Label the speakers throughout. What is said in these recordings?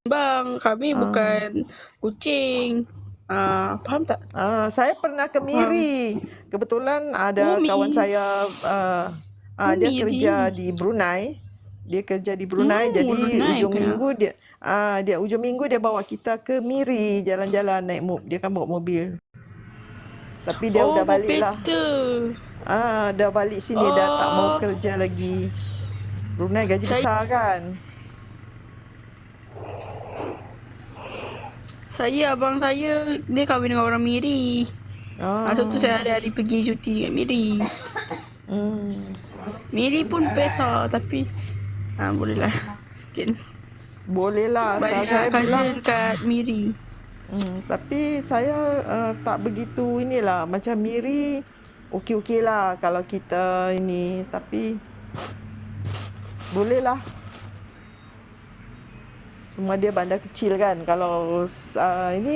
Speaker 1: Bang, kami bukan kucing. Faham tak?
Speaker 2: Saya pernah ke Miri. Kebetulan ada kawan saya dia
Speaker 1: Miri.
Speaker 2: kerja di Brunei. Dia kerja di Brunei, jadi
Speaker 1: Brunei
Speaker 2: ujung minggu dia bawa kita ke Miri jalan-jalan naik dia kan bawa mobil. Tapi dia udah balik lah. Dah balik sini, dah tak mau kerja lagi. Brunei gaji besar kan.
Speaker 1: Abang saya, dia kahwin dengan orang Miri. Masa tu saya ada hari pergi cuti kat Miri. Miri pun besar tapi boleh lah sikit.
Speaker 2: Boleh lah.
Speaker 1: Banyak cousin kat Miri.
Speaker 2: Tapi saya tak begitu inilah. Macam Miri okey-okey lah kalau kita ini. Tapi boleh lah. Cuma dia bandar kecil kan. Kalau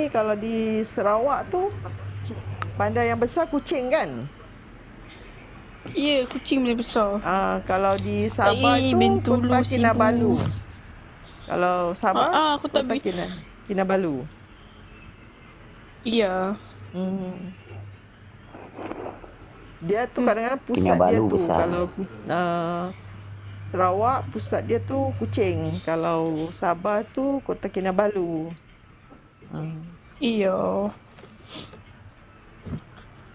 Speaker 2: kalau di Sarawak tu bandar yang besar Kuching kan?
Speaker 1: Ya, Kuching boleh besar.
Speaker 2: Kalau di Sabah tu Kota Kinabalu. Kalau Sabah Kota Kinabalu.
Speaker 1: Iya.
Speaker 2: Dia tu kadang-kadang pusat dia tu besar. Kalau Sarawak pusat dia tu Kuching. Kalau Sabah tu Kota Kinabalu.
Speaker 1: Iya.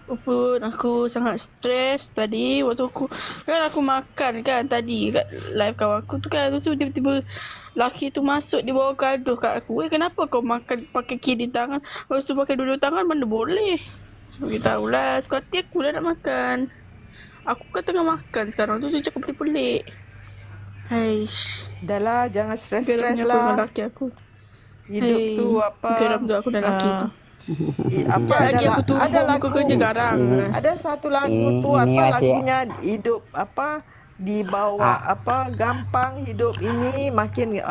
Speaker 1: Walaupun aku sangat stres tadi waktu aku makan kan tadi kat live kawan aku tu kan, tu tiba-tiba lelaki tu masuk, dia bawa gaduh kat aku. Kenapa kau makan pakai kiri tangan, lepas tu pakai dua tangan, mana boleh? So kita tahulah, suka hati aku lah nak makan. Aku kan tengah makan sekarang tu, dia cakap pelik-pelik. Haish.
Speaker 2: Dah lah, jangan stres-stres lah.
Speaker 1: Lelaki aku.
Speaker 2: Hidup tu apa?
Speaker 1: Geram tu aku dan lelaki tu.
Speaker 2: Ada lagu
Speaker 1: kerja garang.
Speaker 2: Ada satu lagu tu lagunya hidup di bawah gampang hidup ini makin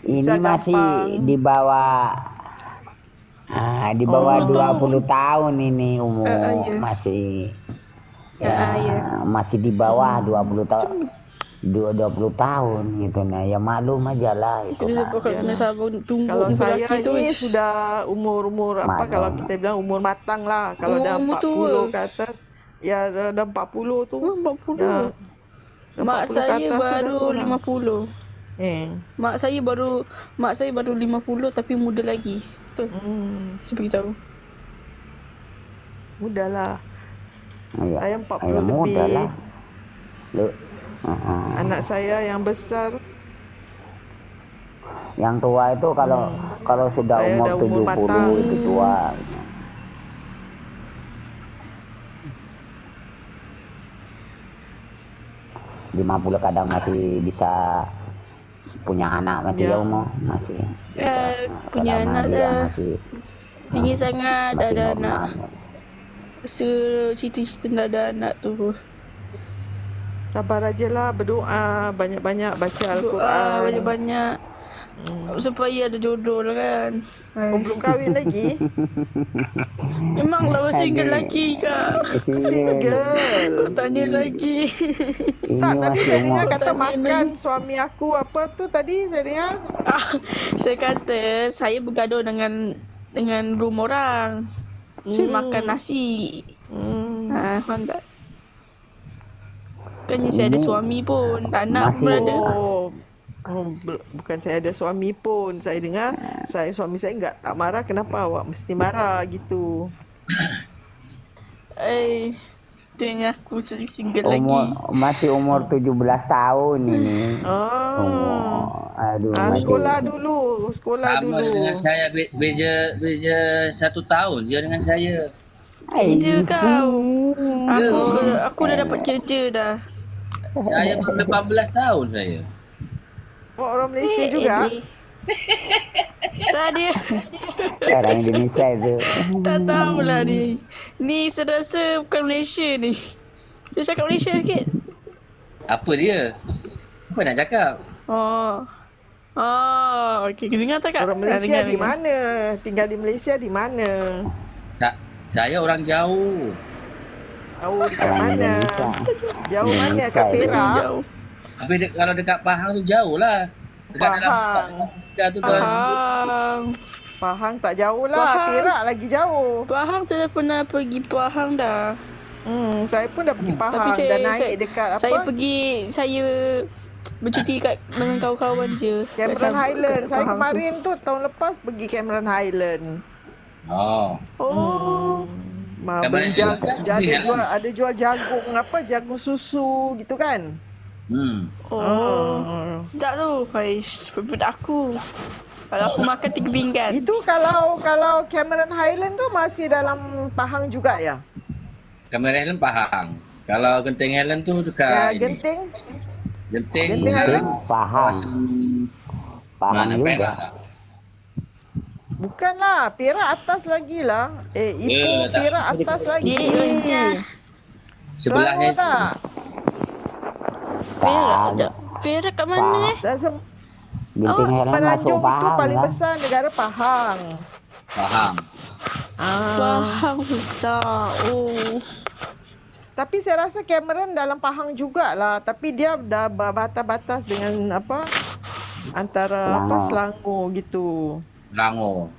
Speaker 2: bisa
Speaker 3: ini masih
Speaker 2: gampang.
Speaker 3: di bawah 20 tahun ini umur masih masih di bawah 20 tahun. 20 tahun gitu ya maklum aja lah itu
Speaker 2: kalau saya ini sudah umur kalau kita bilang umur matang lah, kalau dah 40 ke atas ya dah 40 tu
Speaker 1: 40. Mak saya baru 50. Mak saya baru 50 tapi muda lagi. Betul. Saya beritahu.
Speaker 2: Muda lah. Saya 40 lebih. Anak saya yang besar,
Speaker 3: yang tua itu kalau sudah umur 70 itu tua. 50 kadang masih bisa punya anak, masih umur masih
Speaker 1: punya anak dah tinggi sangat, ada anak. Cita-cita nak ada anak tu.
Speaker 2: Sabar aja lah, berdoa, banyak-banyak baca Al-Quran.
Speaker 1: Banyak-banyak supaya ada jodoh lah kan.
Speaker 2: Belum kahwin lagi?
Speaker 1: Memanglah single lagi kak.
Speaker 2: Single?
Speaker 1: Kau tanya lagi.
Speaker 2: Tak, tadi saya dengar kata makan suami aku apa tu tadi saya dengar.
Speaker 1: Saya kata saya bergaduh dengan room orang. Saya makan nasi. Faham tak? Bukannya saya ada suami pun, anak pun ada.
Speaker 2: Bukan saya ada suami pun. Saya dengar suami saya tak marah, kenapa awak mesti marah gitu.
Speaker 1: Setengah aku single lagi.
Speaker 3: Masih umur 17 tahun ini.
Speaker 2: Sekolah dulu.
Speaker 4: Dengan saya beza 1 tahun dia dengan saya.
Speaker 1: Kerja kau. Aku dah dapat kerja dah.
Speaker 4: Saya 18 tahun saya.
Speaker 2: Orang Malaysia juga?
Speaker 1: Tak dia.
Speaker 3: Orang Indonesia itu.
Speaker 1: Tak tahulah ni. Ni saya rasa bukan Malaysia ni. Saya cakap Malaysia sikit.
Speaker 4: Apa dia? Apa nak cakap?
Speaker 1: Okey. Dengar tak kak?
Speaker 2: Orang Malaysia di mana? Tinggal di Malaysia di mana?
Speaker 4: Tak, saya orang jauh.
Speaker 2: Jauh dekat mana? Jauh mana? Kat Perak?
Speaker 4: Tapi kalau dekat Pahang tu jauh lah. Dekat dalam
Speaker 2: Pahang.
Speaker 4: Dah tu dah.
Speaker 1: Pahang.
Speaker 2: Pahang tak jauh lah.
Speaker 1: Pahang.
Speaker 2: Perak lagi jauh.
Speaker 1: Pahang saya pernah pergi Pahang dah.
Speaker 2: Saya pun dah pergi Pahang.
Speaker 1: Tapi saya,
Speaker 2: Dah naik dekat apa?
Speaker 1: Saya bercuti dengan kawan-kawan je.
Speaker 2: Cameron Highland. Saya
Speaker 1: Pahang
Speaker 2: kemarin tu tahun lepas pergi Cameron Highland.
Speaker 4: Oh.
Speaker 2: Beli jagung. Ada jual jagung apa? Jagung susu gitu kan?
Speaker 1: Sedap tu. Favorite aku. Kalau aku makan 3 pinggan.
Speaker 2: Itu kalau Cameron Highland tu masih dalam Pahang juga ya?
Speaker 4: Cameron Highland Pahang. Kalau Genting Highland tu dekat ini.
Speaker 2: Genting
Speaker 4: Genting
Speaker 2: Highland?
Speaker 3: Pahang. Pahang
Speaker 4: Mana
Speaker 3: juga.
Speaker 4: Perak tak?
Speaker 2: Bukanlah, Perak atas lagi lah. Ipoh
Speaker 4: tak.
Speaker 2: Perak atas lagi.
Speaker 1: Dia rencah.
Speaker 4: Sebelahnya
Speaker 2: Selangor tak?
Speaker 1: Perak tak? Perak kat mana
Speaker 2: Dan
Speaker 3: Genting Highland masuk
Speaker 2: Penanjung itu
Speaker 3: Pahang
Speaker 2: paling
Speaker 3: kan?
Speaker 2: besar negara Pahang.
Speaker 4: Pahang.
Speaker 1: Pahang besar.
Speaker 2: Tapi saya rasa Cameron dalam Pahang jugalah. Tapi dia dah batas-batas dengan apa? Antara apa Selangor gitu.
Speaker 4: Selangor.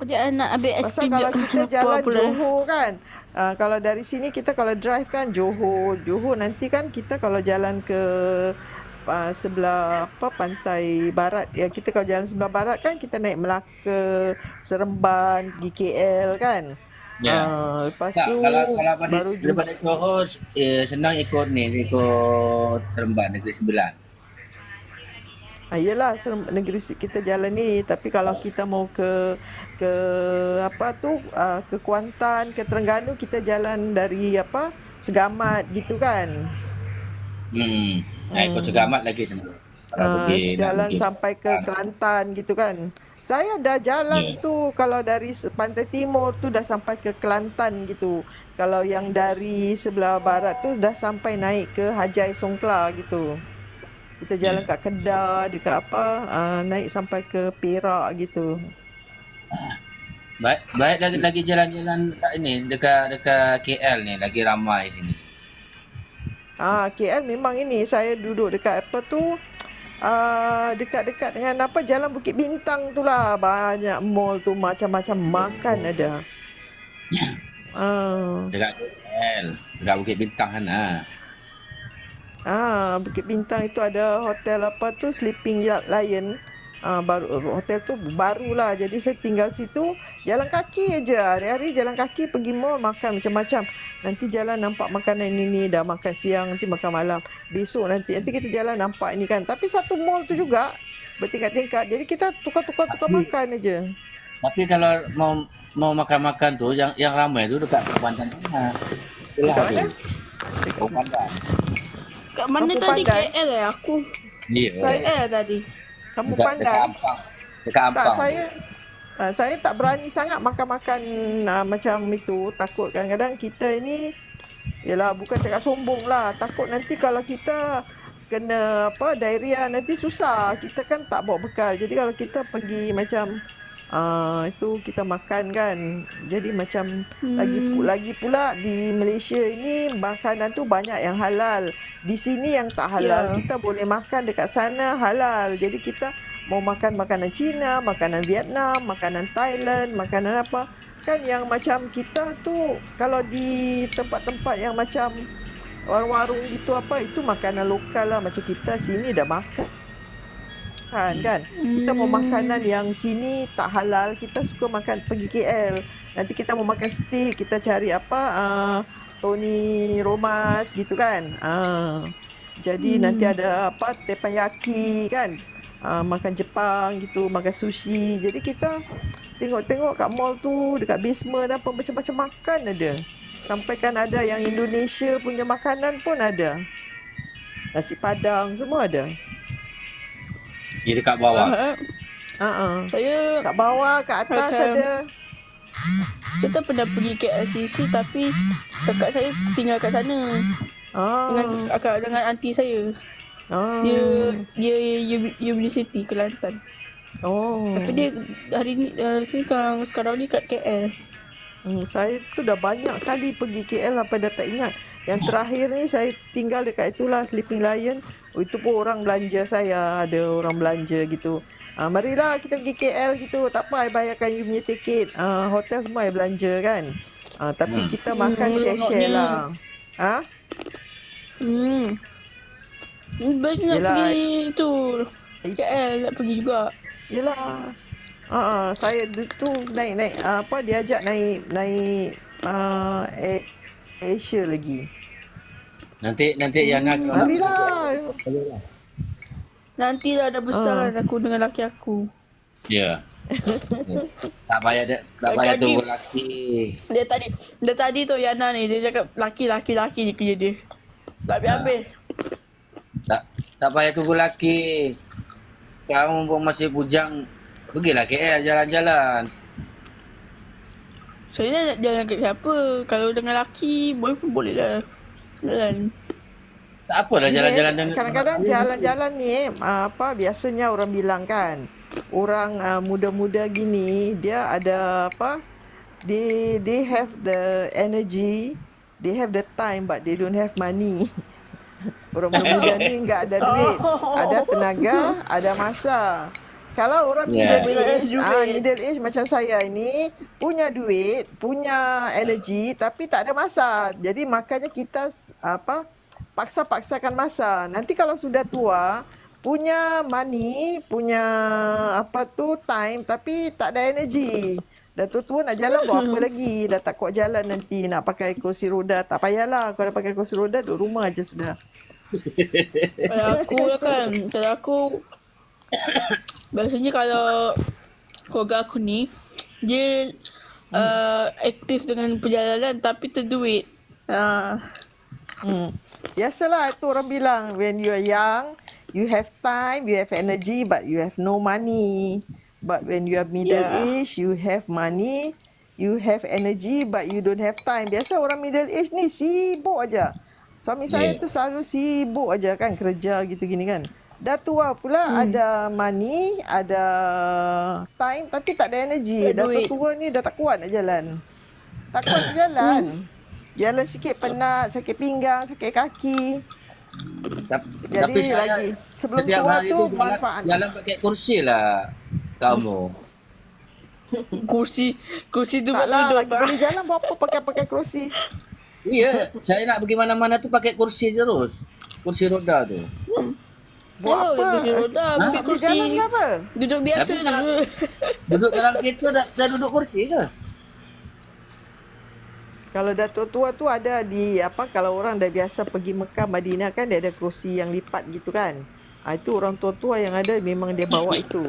Speaker 1: Dia nak ambil es
Speaker 2: Pasal
Speaker 1: krim
Speaker 2: kalau
Speaker 1: je.
Speaker 2: kita jalan
Speaker 1: Apa pula.
Speaker 2: Johor kan, kalau dari sini kita kalau drive kan Johor nanti kan kita kalau jalan ke sebelah apa pantai barat ya, kita kalau jalan sebelah barat kan kita naik Melaka, Seremban, pergi KL kan.
Speaker 4: Ya.
Speaker 2: Lepas
Speaker 4: Tak,
Speaker 2: tu
Speaker 4: kalau
Speaker 2: baru
Speaker 4: daripada Johor senang ikut Seremban Negeri Sembilan.
Speaker 2: Yelah negeri kita jalan ni, tapi kalau kita mau ke apa tu ke Kuantan, ke Terengganu kita jalan dari apa Segamat gitu kan.
Speaker 4: Ikut Segamat lagi senang.
Speaker 2: Jalan sampai ke Kelantan gitu kan. Saya dah jalan tu kalau dari pantai timur tu dah sampai ke Kelantan gitu. Kalau yang dari sebelah barat tu dah sampai naik ke Hajai Songkla gitu. Kita jalan kat Kedah, dekat apa, naik sampai ke Perak gitu.
Speaker 4: Baik lagi jalan-jalan kat ini dekat KL ni lagi ramai sini.
Speaker 2: KL memang ini saya duduk dekat apa tu, dekat-dekat dengan apa Jalan Bukit Bintang tu lah. Banyak mall tu, macam-macam makan ada.
Speaker 4: Dekat KL, dekat Bukit Bintang sana.
Speaker 2: Bukit Bintang itu ada hotel apa tu Sleeping Lion. Baru hotel tu barulah. Jadi saya tinggal situ, jalan kaki aja. Hari-hari jalan kaki pergi mall makan macam-macam. Nanti jalan nampak makanan ini, dah makan siang, nanti makan malam. Besok nanti kita jalan nampak ini kan. Tapi satu mall tu juga bertingkat-tingkat. Jadi kita tukar makan aja.
Speaker 4: Tapi kalau mau makan-makan tu yang ramai tu dekat Kuantan sana. Itulah tu. Dekat Kuantan.
Speaker 1: Kat mana tadi? KL aku?
Speaker 4: Ya.
Speaker 1: KL tadi.
Speaker 2: Kamu
Speaker 4: Dekat
Speaker 2: pandai.
Speaker 4: Ampang. Dekat
Speaker 2: Tak,
Speaker 4: Ampang.
Speaker 2: saya tak berani sangat makan-makan macam itu. Takut kadang-kadang kita ini, yelah bukan cakap sombong lah. Takut nanti kalau kita kena apa diarrhea nanti susah. Kita kan tak bawa bekal. Jadi kalau kita pergi macam itu kita makan kan. Jadi macam lagi pula di Malaysia ini makanan tu banyak yang halal. Di sini yang tak halal. Kita boleh makan dekat sana halal. Jadi kita mau makan makanan Cina, makanan Vietnam, makanan Thailand, makanan apa. Kan yang macam kita tu kalau di tempat-tempat yang macam warung-warung gitu apa, itu makanan lokal lah. Macam kita sini dah makan kan. Kita mau makanan yang sini tak halal, kita suka makan pergi KL. Nanti kita mau makan steak, kita cari apa Tony Romas gitu kan. Jadi nanti ada apa teppanyaki kan. Makan Jepang gitu, makan sushi. Jadi kita tengok-tengok kat mall tu, dekat basement apa macam-macam makan ada. Sampai kan ada yang Indonesia punya makanan pun ada. Nasi Padang semua ada.
Speaker 4: Dia dekat bawah.
Speaker 1: Saya
Speaker 2: Kat bawah, kat atas ada.
Speaker 1: Saya tak pernah pergi KLCC tapi kakak saya tinggal kat sana. Dengan aunty saya. Dia University Kelantan. Tapi dia hari ni sekarang ni kat KL.
Speaker 2: Saya tu dah banyak kali pergi KL apa dah tak ingat. Yang terakhir ni saya tinggal dekat itulah Sleeping Lion. Oh, itu pun orang belanja saya, ada orang belanja gitu. Marilah kita pergi KL gitu. Tak apa, I bayarkan you punya tiket. Hotel semua I belanja kan. Tapi kita makan share-share lah.
Speaker 1: Best nak
Speaker 2: Yelah.
Speaker 1: pergi tu. KL nak pergi juga.
Speaker 2: Yelah. Saya tu naik diajak naik Asia lagi.
Speaker 4: Nanti Yana kalau nak
Speaker 2: Marilah.
Speaker 1: Nantilah dah besar kan aku dengan laki aku.
Speaker 4: ya. Tak payah tunggu laki.
Speaker 1: Dia tadi tu Yana ni dia cakap laki je kerja dia. Tak habis-habis.
Speaker 4: Tak payah tunggu laki. Kamu pun masih bujang. Pergilah KL jalan-jalan.
Speaker 1: Saya nak jalan kat siapa? Kalau dengan laki boy pun boleh lah. Jalan.
Speaker 4: Tak apalah jalan-jalan dengan
Speaker 2: Kadang-kadang jalan-jalan ni biasanya orang bilang kan, orang muda-muda gini dia ada they have the energy, they have the time but they don't have money. Orang muda ni enggak ada duit, ada tenaga, ada masa. Kalau orang middle age macam saya ini punya duit, punya energy tapi tak ada masa. Jadi makanya kita paksa-paksakan masa. Nanti kalau sudah tua, punya money, punya time tapi tak ada energy. Dah tua nak jalan buat apa lagi? Dah tak kuat jalan nanti nak pakai kursi roda. Tak payahlah kalau dah pakai kursi roda duduk rumah aja sudah.
Speaker 1: Kalau aku lah kan, kalau aku biasanya kalau keluarga aku ni dia aktif dengan perjalanan tapi terduit.
Speaker 2: Biasalah itu orang bilang when you are young, you have time, you have energy but you have no money. But when you are middle age, you have money, you have energy but you don't have time. Biasa orang middle age ni sibuk aja. Suami saya tu selalu sibuk aja kan kerja gitu gini kan. Dah tua pula ada money, ada time tapi tak ada energy. Dah tua ni dah tak kuat nak jalan. Tak kuat nak jalan. Jalan sikit penat, sakit pinggang, sakit kaki.
Speaker 4: Tapi saya
Speaker 2: lagi sebelum
Speaker 4: setiap
Speaker 2: tua
Speaker 4: hari
Speaker 2: tu
Speaker 4: tu
Speaker 2: manfaat.
Speaker 4: jalan pakai kursi lah kamu.
Speaker 1: Kursi tu buat
Speaker 2: Taklah
Speaker 1: duduk
Speaker 2: lagi
Speaker 1: tak?
Speaker 2: boleh jalan buat apa pakai kerusi.
Speaker 4: Iya, saya nak pergi mana-mana tu pakai kursi terus. Kursi roda tu.
Speaker 2: Buat apa?
Speaker 1: Kursi roda, ambil
Speaker 2: Nak
Speaker 1: kursi.
Speaker 2: jalan ke apa?
Speaker 1: Duduk biasa
Speaker 4: Tapi
Speaker 1: je.
Speaker 4: Duduk dalam kereta dah duduk kursi ke?
Speaker 2: Kalau dah tua-tua tu ada kalau orang dah biasa pergi Mekah, Madinah kan dia ada kerusi yang lipat gitu kan. Itu orang tua-tua yang ada memang dia bawa itu.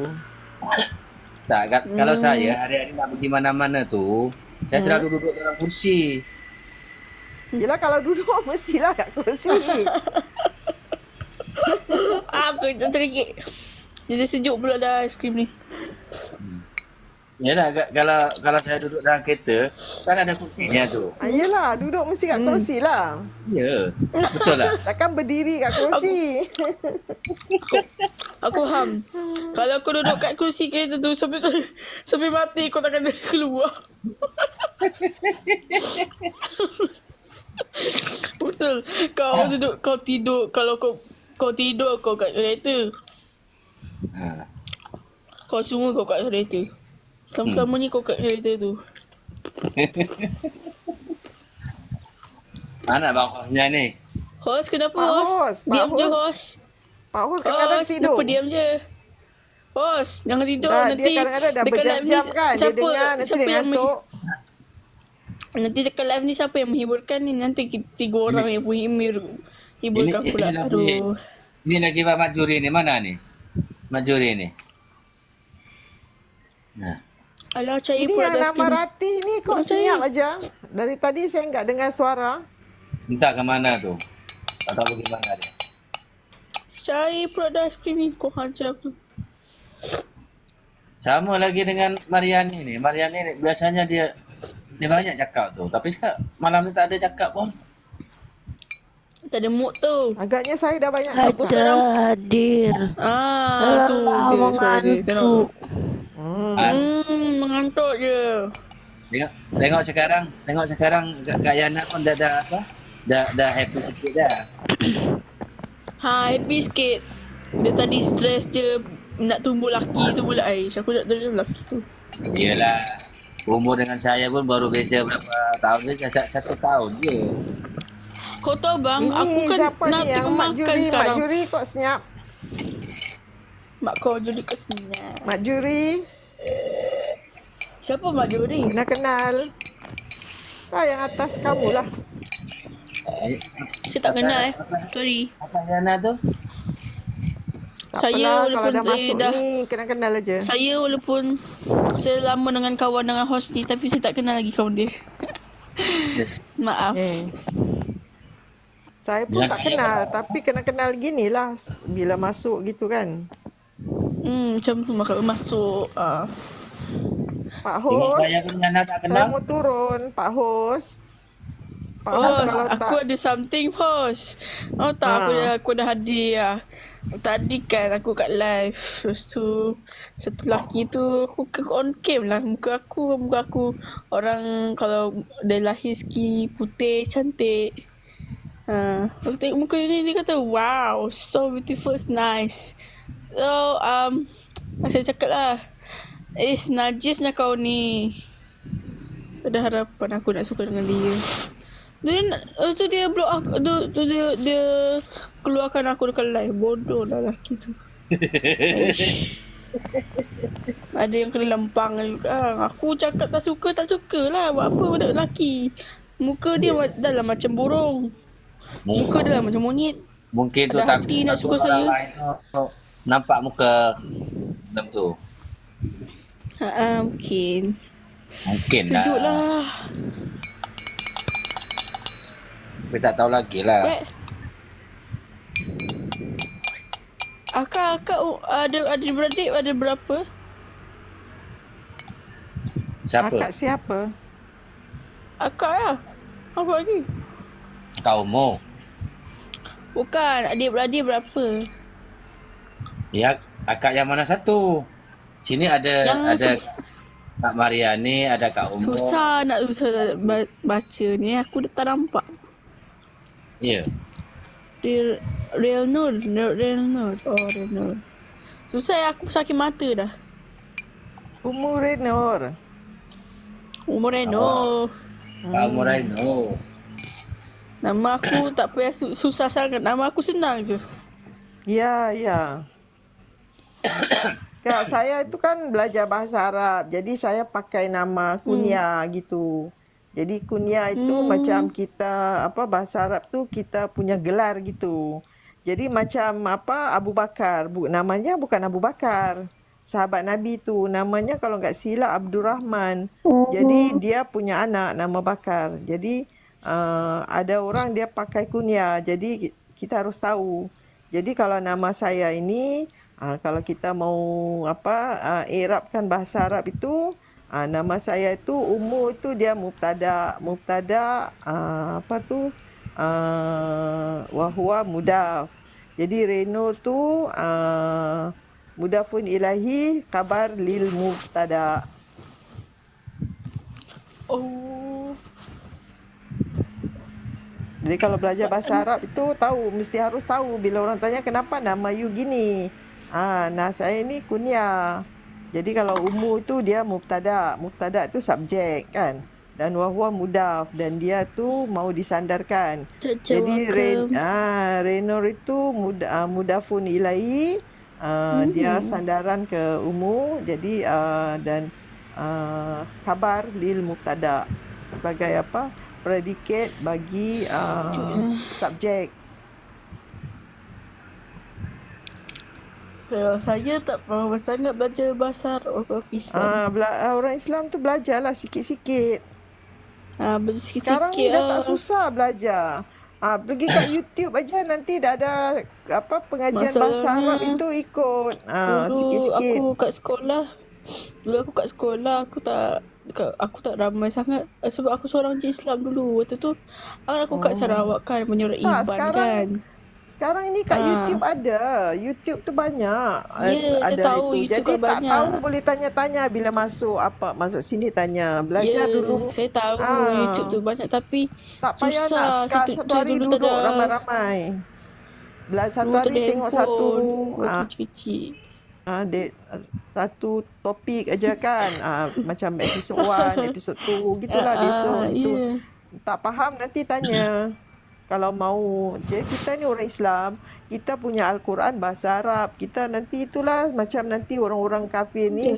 Speaker 4: Tak, kalau saya hari-hari nak pergi mana-mana tu, saya selalu duduk dalam kursi.
Speaker 2: Yelah kalau duduk mestilah kat kerusi.
Speaker 1: Aku terkejut. Jadi sejuk pula dah aiskrim ni.
Speaker 4: Yalah, kalau saya duduk dalam kereta, kan ada kursinya tu.
Speaker 2: Yelah duduk mesti kat kerusi lah.
Speaker 4: Ya, betul lah.
Speaker 2: Takkan berdiri kat kerusi.
Speaker 1: Aku faham. Kalau aku duduk kat kursi kereta tu sampai mati kau takkan keluar. Betul. Kau tidur kalau kau tidur kau kat kereta. Kau semua kau kat kereta. Sama-sama ni kau kat kereta tu.
Speaker 4: Mana bakosnya ni?
Speaker 1: Host kenapa
Speaker 2: Pak
Speaker 1: host?
Speaker 2: Hos, Pak
Speaker 1: Diam je
Speaker 2: Hos.
Speaker 1: host.
Speaker 2: Pak Hos kadang-kadang
Speaker 1: Host
Speaker 2: tidur.
Speaker 1: kenapa diam je? Host jangan tidur nanti.
Speaker 2: Dia kadang-kadang dah
Speaker 1: dekat live ni
Speaker 2: berjam-jam kan. Dia dengar nanti
Speaker 1: siapa
Speaker 2: dia
Speaker 1: yang
Speaker 2: ngantuk.
Speaker 1: Nanti dekat live ni siapa yang menghiburkan ni? Nanti tiga orang yang hiburkan pula.
Speaker 4: Ini
Speaker 1: Aduh.
Speaker 4: Ini lagi Pak Majuri ni, mana ni? Majuri ni. Nah.
Speaker 1: Alah cari
Speaker 2: Ini
Speaker 1: pula
Speaker 2: yang
Speaker 1: dah
Speaker 2: nama
Speaker 1: skin.
Speaker 2: Ratih ni kok senyap aja. Dari tadi saya enggak dengar suara.
Speaker 4: Entah ke mana tu. Tak tahu pergi mana dia.
Speaker 1: Cari pula dah skin ni. Kau hajar tu.
Speaker 4: Sama lagi dengan Mariani ni. Mariani ni biasanya dia banyak cakap tu. Tapi sekarang malam ni tak ada cakap pun.
Speaker 1: Tak ada mood tu.
Speaker 2: Agaknya saya dah banyak
Speaker 1: Aku
Speaker 2: cakap.
Speaker 1: sekarang
Speaker 3: Hadir.
Speaker 1: tu dia suara. Tengok. Mengantuk je.
Speaker 4: Tengok sekarang Kak Yana pun dah apa? dah happy sikit dah.
Speaker 1: Happy sikit. Dia tadi stres je nak tumbuh laki tu pula Aish. Aku nak tumbuh laki tu.
Speaker 4: Yelah. Umur dengan saya pun baru beza berapa tahun je, 1 tahun je.
Speaker 1: Kau tahu bang,
Speaker 2: Ini
Speaker 1: aku kan
Speaker 2: siapa
Speaker 1: nak
Speaker 2: ni yang
Speaker 1: tengok
Speaker 2: Mak
Speaker 1: makan
Speaker 2: Juri?
Speaker 1: sekarang.
Speaker 2: Mak Juri kok senyap.
Speaker 1: Mak kau jadi kesenyap.
Speaker 2: Mak Juri,
Speaker 1: Siapa Mak Juri?
Speaker 2: kena kenal. Ah, yang atas kamu lah.
Speaker 1: Saya tak kenal Sorry.
Speaker 4: Apa Yana tu?
Speaker 2: Tak
Speaker 1: Saya
Speaker 2: apalah, kalau
Speaker 1: walaupun
Speaker 2: dah
Speaker 1: saya
Speaker 2: masuk
Speaker 1: dah-
Speaker 2: ni, kena kenal aja.
Speaker 1: Saya walaupun saya lama dengan kawan dengan Hosni tapi saya tak kenal lagi kawan dia.
Speaker 4: Yes.
Speaker 1: Maaf.
Speaker 2: Saya pun
Speaker 4: Yang
Speaker 2: tak
Speaker 4: saya
Speaker 2: kenal, tapi kena kenal gini lah bila masuk gitu kan.
Speaker 1: Macam tu masuk.
Speaker 2: Pak
Speaker 4: Tengok
Speaker 2: Hos,
Speaker 4: saya pun Yana tak
Speaker 2: saya
Speaker 4: kenal.
Speaker 2: mau turun. Pak Hos. Pak Hos
Speaker 1: Bos,
Speaker 2: kalau
Speaker 1: aku
Speaker 2: tak,
Speaker 1: ada something bos. Oh tak, aku dah hadir lah. Tadi kan aku kat live. Lepas tu, satu lelaki tu, aku on cam lah. Muka aku. Orang kalau dia lahir ski putih, cantik. Aku tengok muka dia kata, wow, so beautiful, it's nice. So, saya cakap lah, najisnya kau ni. Tak ada harapan aku nak suka dengan dia. Tu dia block aku, dia keluarkan aku dekat live. Bodoh lah lelaki tu. Ada yang kena lempang juga. Aku cakap tak suka lah. Buat apa budak lelaki. Muka dia dah lah macam burung. Muka dia lah macam monyet.
Speaker 4: Mungkin tu
Speaker 1: Ada hati nak suka
Speaker 4: orang
Speaker 1: saya.
Speaker 4: lain tu nampak muka macam tu.
Speaker 1: Mungkin.
Speaker 4: Mungkin lah.
Speaker 1: Sejuk lah.
Speaker 4: Tapi tak tahu lagi lah.
Speaker 1: Akak ada beradik ada berapa?
Speaker 4: Siapa?
Speaker 2: akak siapa?
Speaker 1: Akak lah. Apa lagi?
Speaker 4: Kau mu.
Speaker 1: Bukan, adik-beradik berapa?
Speaker 4: Ya, akak yang mana satu? Sini ada Kak Mariani, ada Kak Umur.
Speaker 1: Susah baca ni. Aku dah tak nampak.
Speaker 4: Ya.
Speaker 1: Real Nur. Oh, Real Nur. Susah ya, aku sakit mata dah.
Speaker 2: Umur Renor.
Speaker 1: Umur Renur.
Speaker 4: Kak Umur Aino.
Speaker 1: Nama aku tak payah susah sangat. Nama aku senang je.
Speaker 2: Ya. Kak, saya itu kan belajar bahasa Arab. Jadi saya pakai nama kunyah gitu. Jadi kunyah itu macam kita bahasa Arab tu kita punya gelar gitu. Jadi macam Abu Bakar. Namanya bukan Abu Bakar. Sahabat Nabi tu namanya kalau enggak silap Abdurrahman. Jadi dia punya anak nama Bakar. Jadi ada orang dia pakai kunyah. Jadi kita harus tahu. Jadi kalau nama saya ini kalau kita mau i'rabkan bahasa Arab itu nama saya itu Ummu itu dia mubtada wa huwa mudaf. Jadi Reno tu mudafun ilahi khabar lil mubtada.
Speaker 1: Oh.
Speaker 2: Jadi kalau belajar bahasa Arab itu mesti harus tahu bila orang tanya kenapa nama you gini. Nah saya ni kunyah. Jadi kalau Ummu itu dia mubtada. Mubtada itu subjek kan. Dan wahwa mudaf dan dia tu mau disandarkan. Jadi Renor itu mudafun ilaihi. Dia sandaran ke Ummu. Jadi dan khabar lil mubtada sebagai predikat bagi subjek.
Speaker 1: Saya tak faham sangat baca bahasa Arab Islam.
Speaker 2: Orang Islam tu belajarlah sikit-sikit.
Speaker 1: Baca sikit-sikit.
Speaker 2: Sekarang ni dah tak susah belajar. Pergi kat YouTube aja nanti dah ada pengajian bahasa Arab itu ikut. Sikit-sikit.
Speaker 1: Dulu aku kat sekolah aku tak ramai sangat sebab aku seorang Islam dulu. Waktu tu aku kat Sarawak kan menyurat Iban kan.
Speaker 2: Sekarang ini kat YouTube ada. YouTube tu banyak.
Speaker 1: Ya, saya
Speaker 2: Ada
Speaker 1: tahu
Speaker 2: itu.
Speaker 1: YouTube
Speaker 2: Jadi
Speaker 1: kan
Speaker 2: tak
Speaker 1: banyak.
Speaker 2: tahu boleh tanya-tanya bila masuk sini tanya. Belajar
Speaker 1: Ya,
Speaker 2: dulu.
Speaker 1: saya tahu YouTube
Speaker 2: Ah,
Speaker 1: tu banyak tapi
Speaker 2: tak payah nak
Speaker 1: susah.
Speaker 2: satu
Speaker 1: Kita
Speaker 2: hari
Speaker 1: dulu tak
Speaker 2: duduk
Speaker 1: ada,
Speaker 2: ramai-ramai. Satu
Speaker 1: dulu tak
Speaker 2: hari
Speaker 1: ada
Speaker 2: tengok satu
Speaker 1: handphone waktu kecil-kecil.
Speaker 2: dek, satu topik aja kan. Macam episod 1, episod 2 gitulah besok itu.
Speaker 1: Ya.
Speaker 2: Tak faham nanti tanya. Kalau mau. Jadi kita ni orang Islam, kita punya Al-Quran bahasa Arab. Kita nanti itulah macam nanti orang-orang kafir ni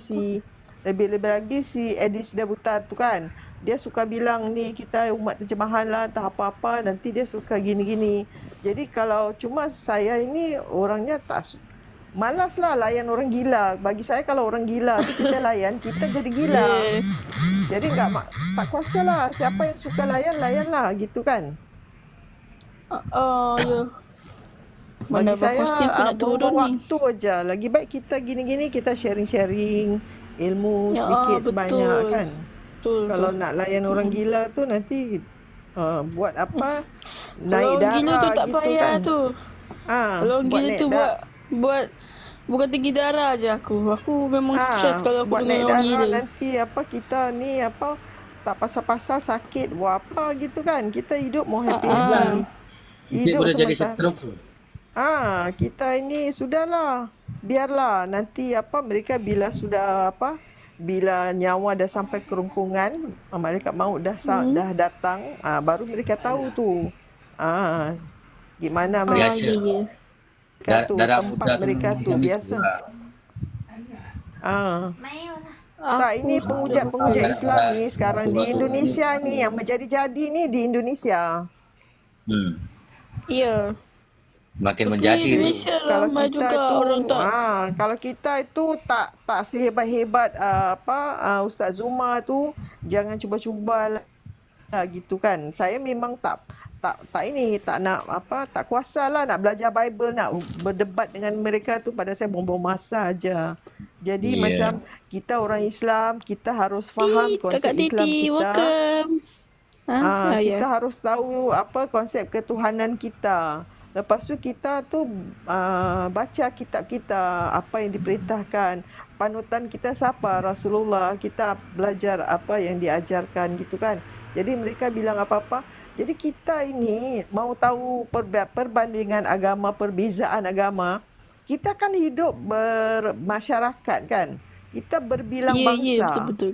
Speaker 2: lebih-lebih lagi si Edis Dabutar tu kan. Dia suka bilang ni kita umat terjemahan lah, tak apa-apa, nanti dia suka gini-gini. Jadi kalau cuma saya ini orangnya malas lah layan orang gila. Bagi saya kalau orang gila tu kita layan, kita jadi gila. Jadi tak kuasa lah. Siapa yang suka layan lah gitu kan.
Speaker 1: Ya.
Speaker 2: Bagi
Speaker 1: Mana
Speaker 2: saya
Speaker 1: bagus ni aku nak turun
Speaker 2: buang
Speaker 1: ni.
Speaker 2: waktu aja. Lagi baik kita gini-gini kita sharing-sharing ilmu sedikit sebanyak kan.
Speaker 1: Betul.
Speaker 2: Kalau nak layan orang gila tu nanti buat apa? Naik
Speaker 1: Kalau orang
Speaker 2: darah
Speaker 1: gila tu tak
Speaker 2: gitu
Speaker 1: payah
Speaker 2: kan.
Speaker 1: tu. Kalau orang gila
Speaker 2: naik
Speaker 1: tu buat bukan tinggi darah je aku. Aku memang stres kalau aku
Speaker 2: buat
Speaker 1: dengan
Speaker 2: naik
Speaker 1: orang
Speaker 2: darah
Speaker 1: gila.
Speaker 2: nanti kita ni tak pasal-pasal sakit buat apa gitu kan. Kita hidup mau happy-happy.
Speaker 4: Dia
Speaker 2: Hidup
Speaker 4: boleh jadi
Speaker 2: sementara.
Speaker 4: stroke tu.
Speaker 2: Kita ini sudahlah. Biarlah nanti mereka bila sudah bila nyawa dah sampai kerongkongan, malaikat maut dah datang, baru mereka tahu tu. Gimana
Speaker 4: Biasa.
Speaker 2: mereka tu
Speaker 4: Darah
Speaker 2: tempat
Speaker 4: muda tu
Speaker 2: mereka tu
Speaker 4: macam
Speaker 2: biasa.
Speaker 4: itulah.
Speaker 2: Tak, ini penghujat Islam ni sekarang di Indonesia ni yang menjadi-jadi ni di Indonesia.
Speaker 1: Ya.
Speaker 4: Makin menjadi tu.
Speaker 1: Indonesia ramai juga orang tak.
Speaker 2: Kalau kita itu tak sehebat-hebat Ustaz Zuma tu, jangan cuba-cuba lah gitu kan. Saya memang tak nak tak kuasalah nak belajar Bible, nak berdebat dengan mereka tu, pada saya buang-buang masa aja. Jadi macam kita orang Islam, kita harus faham konsep
Speaker 1: Kakak
Speaker 2: Islam
Speaker 1: Titi,
Speaker 2: kita.
Speaker 1: welcome.
Speaker 2: Kita harus tahu apa konsep ketuhanan kita. Lepas tu kita tu baca kitab kita, apa yang diperintahkan. Panutan kita siapa? Rasulullah. Kita belajar apa yang diajarkan gitu kan. Jadi mereka bilang apa-apa. Jadi kita ini mau tahu perbandingan agama, perbezaan agama. Kita kan hidup bermasyarakat kan. Kita berbilang bangsa.
Speaker 1: Ya, betul-betul.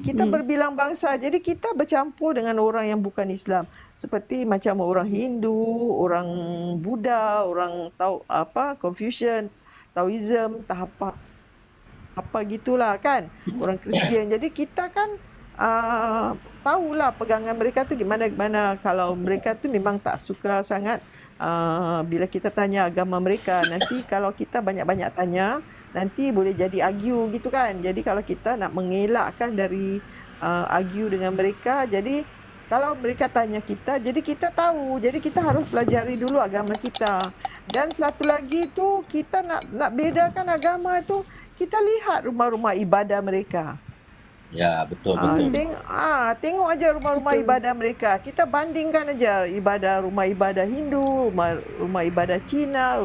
Speaker 2: Kita berbilang bangsa. Jadi kita bercampur dengan orang yang bukan Islam. Seperti macam orang Hindu, orang Buddha, orang Confucian, Taoism, apa gitulah kan. Orang Kristian. Jadi kita kan tahulah pegangan mereka tu gimana. Kalau mereka tu memang tak suka sangat bila kita tanya agama mereka. Nanti kalau kita banyak-banyak tanya, nanti boleh jadi argue gitu kan. Jadi kalau kita nak mengelakkan dari argue dengan mereka, jadi kalau mereka tanya kita, jadi kita tahu. Jadi kita harus pelajari dulu agama kita. Dan satu lagi tu, kita nak bedakan agama tu, kita lihat rumah-rumah ibadah mereka.
Speaker 4: Ya, betul.
Speaker 2: Tengok aja rumah-rumah ibadah mereka. Kita bandingkan aja rumah ibadah Hindu, rumah ibadah Cina,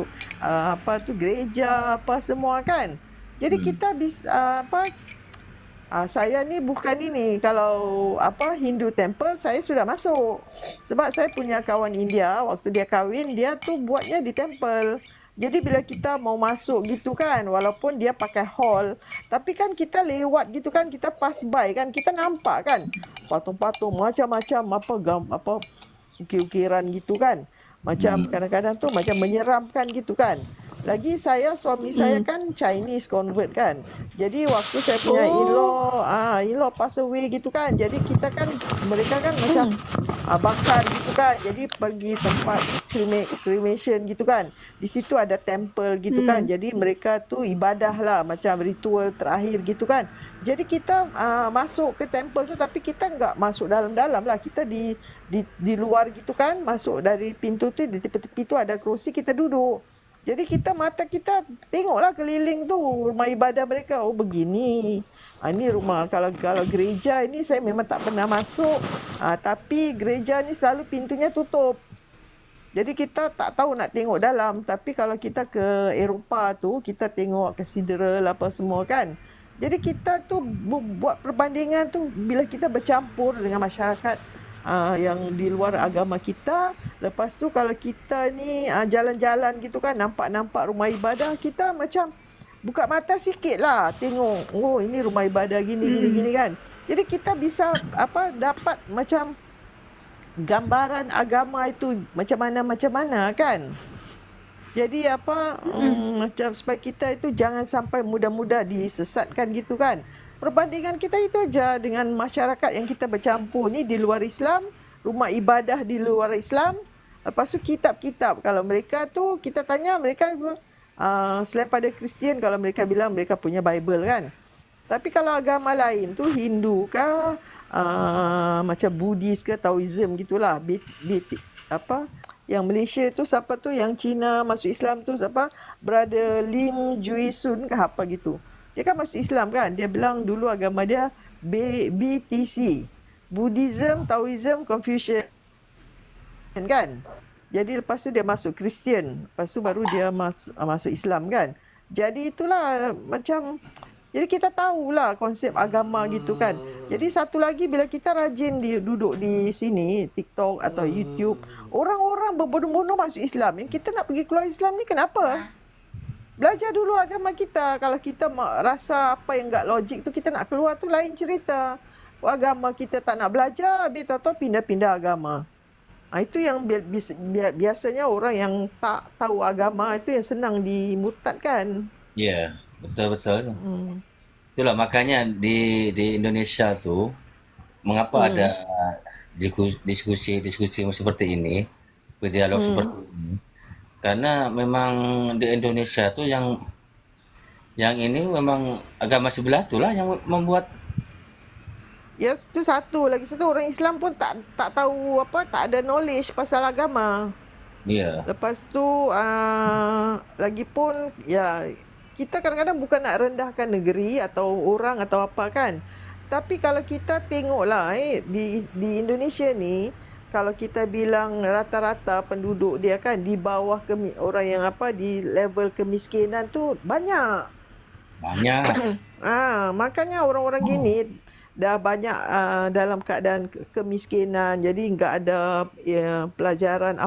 Speaker 2: gereja, apa semua kan. Jadi kita bisa saya ni bukan ini, kalau Hindu temple saya sudah masuk. Sebab saya punya kawan India, waktu dia kahwin, dia tu buatnya di temple. Jadi bila kita mau masuk gitu kan, walaupun dia pakai hall, tapi kan kita lewat gitu kan, kita pass by kan, kita nampak kan patung-patung macam-macam ukir-ukiran gitu kan. Macam kadang-kadang tu macam menyeramkan gitu kan. Lagi suami saya kan Chinese convert kan. Jadi waktu saya punya in-law pass away gitu kan. Jadi kita kan, mereka kan macam bakar gitu kan. Jadi pergi tempat cremation gitu kan. Di situ ada temple gitu kan. Jadi mereka tu ibadah lah, macam ritual terakhir gitu kan. Jadi kita masuk ke temple tu, tapi kita enggak masuk dalam-dalam lah. Kita di luar gitu kan. Masuk dari pintu tu, di tepi-tepi tu ada kerusi, kita duduk. Jadi mata kita tengoklah keliling tu rumah ibadah mereka. Oh begini. Ini rumah, kalau gereja ini saya memang tak pernah masuk. Tapi gereja ni selalu pintunya tutup. Jadi kita tak tahu nak tengok dalam, tapi kalau kita ke Eropah tu, kita tengok cathedral apa semua kan. Jadi kita tu buat perbandingan tu bila kita bercampur dengan masyarakat yang di luar agama kita. Lepas tu kalau kita ni jalan-jalan gitu kan, nampak-nampak rumah ibadah, kita macam buka mata sikit lah tengok, oh ini rumah ibadah gini kan. Jadi kita bisa dapat macam gambaran agama itu macam mana kan. Jadi macam supaya kita itu jangan sampai mudah-mudah disesatkan gitu kan. Perbandingan kita itu aja dengan masyarakat yang kita bercampur ni di luar Islam, rumah ibadah di luar Islam. Lepas tu kitab-kitab, kalau mereka tu kita tanya mereka selain pada Kristian, kalau mereka bilang mereka punya Bible kan. Tapi kalau agama lain tu Hindu ke macam Buddhis ke Taoism gitulah. Yang Malaysia tu siapa tu yang Cina masuk Islam tu siapa? Brother Lim Jui Sun ke apa gitu. Dia kan masuk Islam kan. Dia bilang dulu agama dia BTC. Buddhism, Taoism, Confucian kan. Jadi lepas tu dia masuk Kristian. Lepas tu baru dia masuk Islam kan. Jadi itulah macam, jadi kita tahulah konsep agama gitu kan. Jadi satu lagi, bila kita rajin duduk di sini, TikTok atau YouTube, orang-orang berbondong-bondong masuk Islam. Yang kita nak pergi keluar Islam ni kenapa? Belajar dulu agama kita. Kalau kita rasa apa yang tak logik tu, kita nak keluar tu lain cerita. Agama kita tak nak belajar, habis tahu-tahu pindah-pindah agama. Itu yang biasanya orang yang tak tahu agama itu yang senang dimurtadkan.
Speaker 4: Ya, betul-betul. Itulah makanya di Indonesia tu mengapa ada diskusi seperti ini, dialog seperti ini. Karena memang di Indonesia tu yang ini memang agama sebelah itulah yang membuat.
Speaker 2: Ya, itu satu. Lagi satu, orang Islam pun tak tahu tak ada knowledge pasal agama.
Speaker 4: Ya.
Speaker 2: Lepas tu lagipun ya, kita kadang-kadang bukan nak rendahkan negeri atau orang atau apa kan. Tapi kalau kita tengoklah di Indonesia ni, kalau kita bilang rata-rata penduduk dia kan di bawah orang yang di level kemiskinan tu banyak. Makanya orang-orang gini dah banyak dalam keadaan kemiskinan, jadi enggak ada pelajaran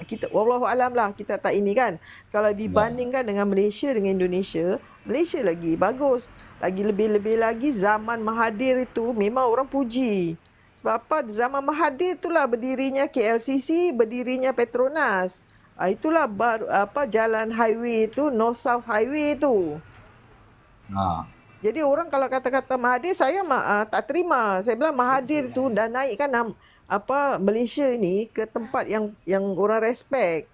Speaker 2: kita wallahu alam lah, kita tak ini kan. Kalau dibandingkan dengan Malaysia dengan Indonesia, Malaysia lagi bagus, lagi lebih-lebih lagi. Zaman Mahathir itu memang orang puji. Sebab apa? Zaman Mahathir itulah berdirinya KLCC, berdirinya Petronas. Itulah jalan highway itu, North South Highway itu. Jadi orang kalau kata-kata Mahathir, saya tak terima. Saya bilang Mahathir tu dah naikkan Malaysia ni ke tempat yang orang respect.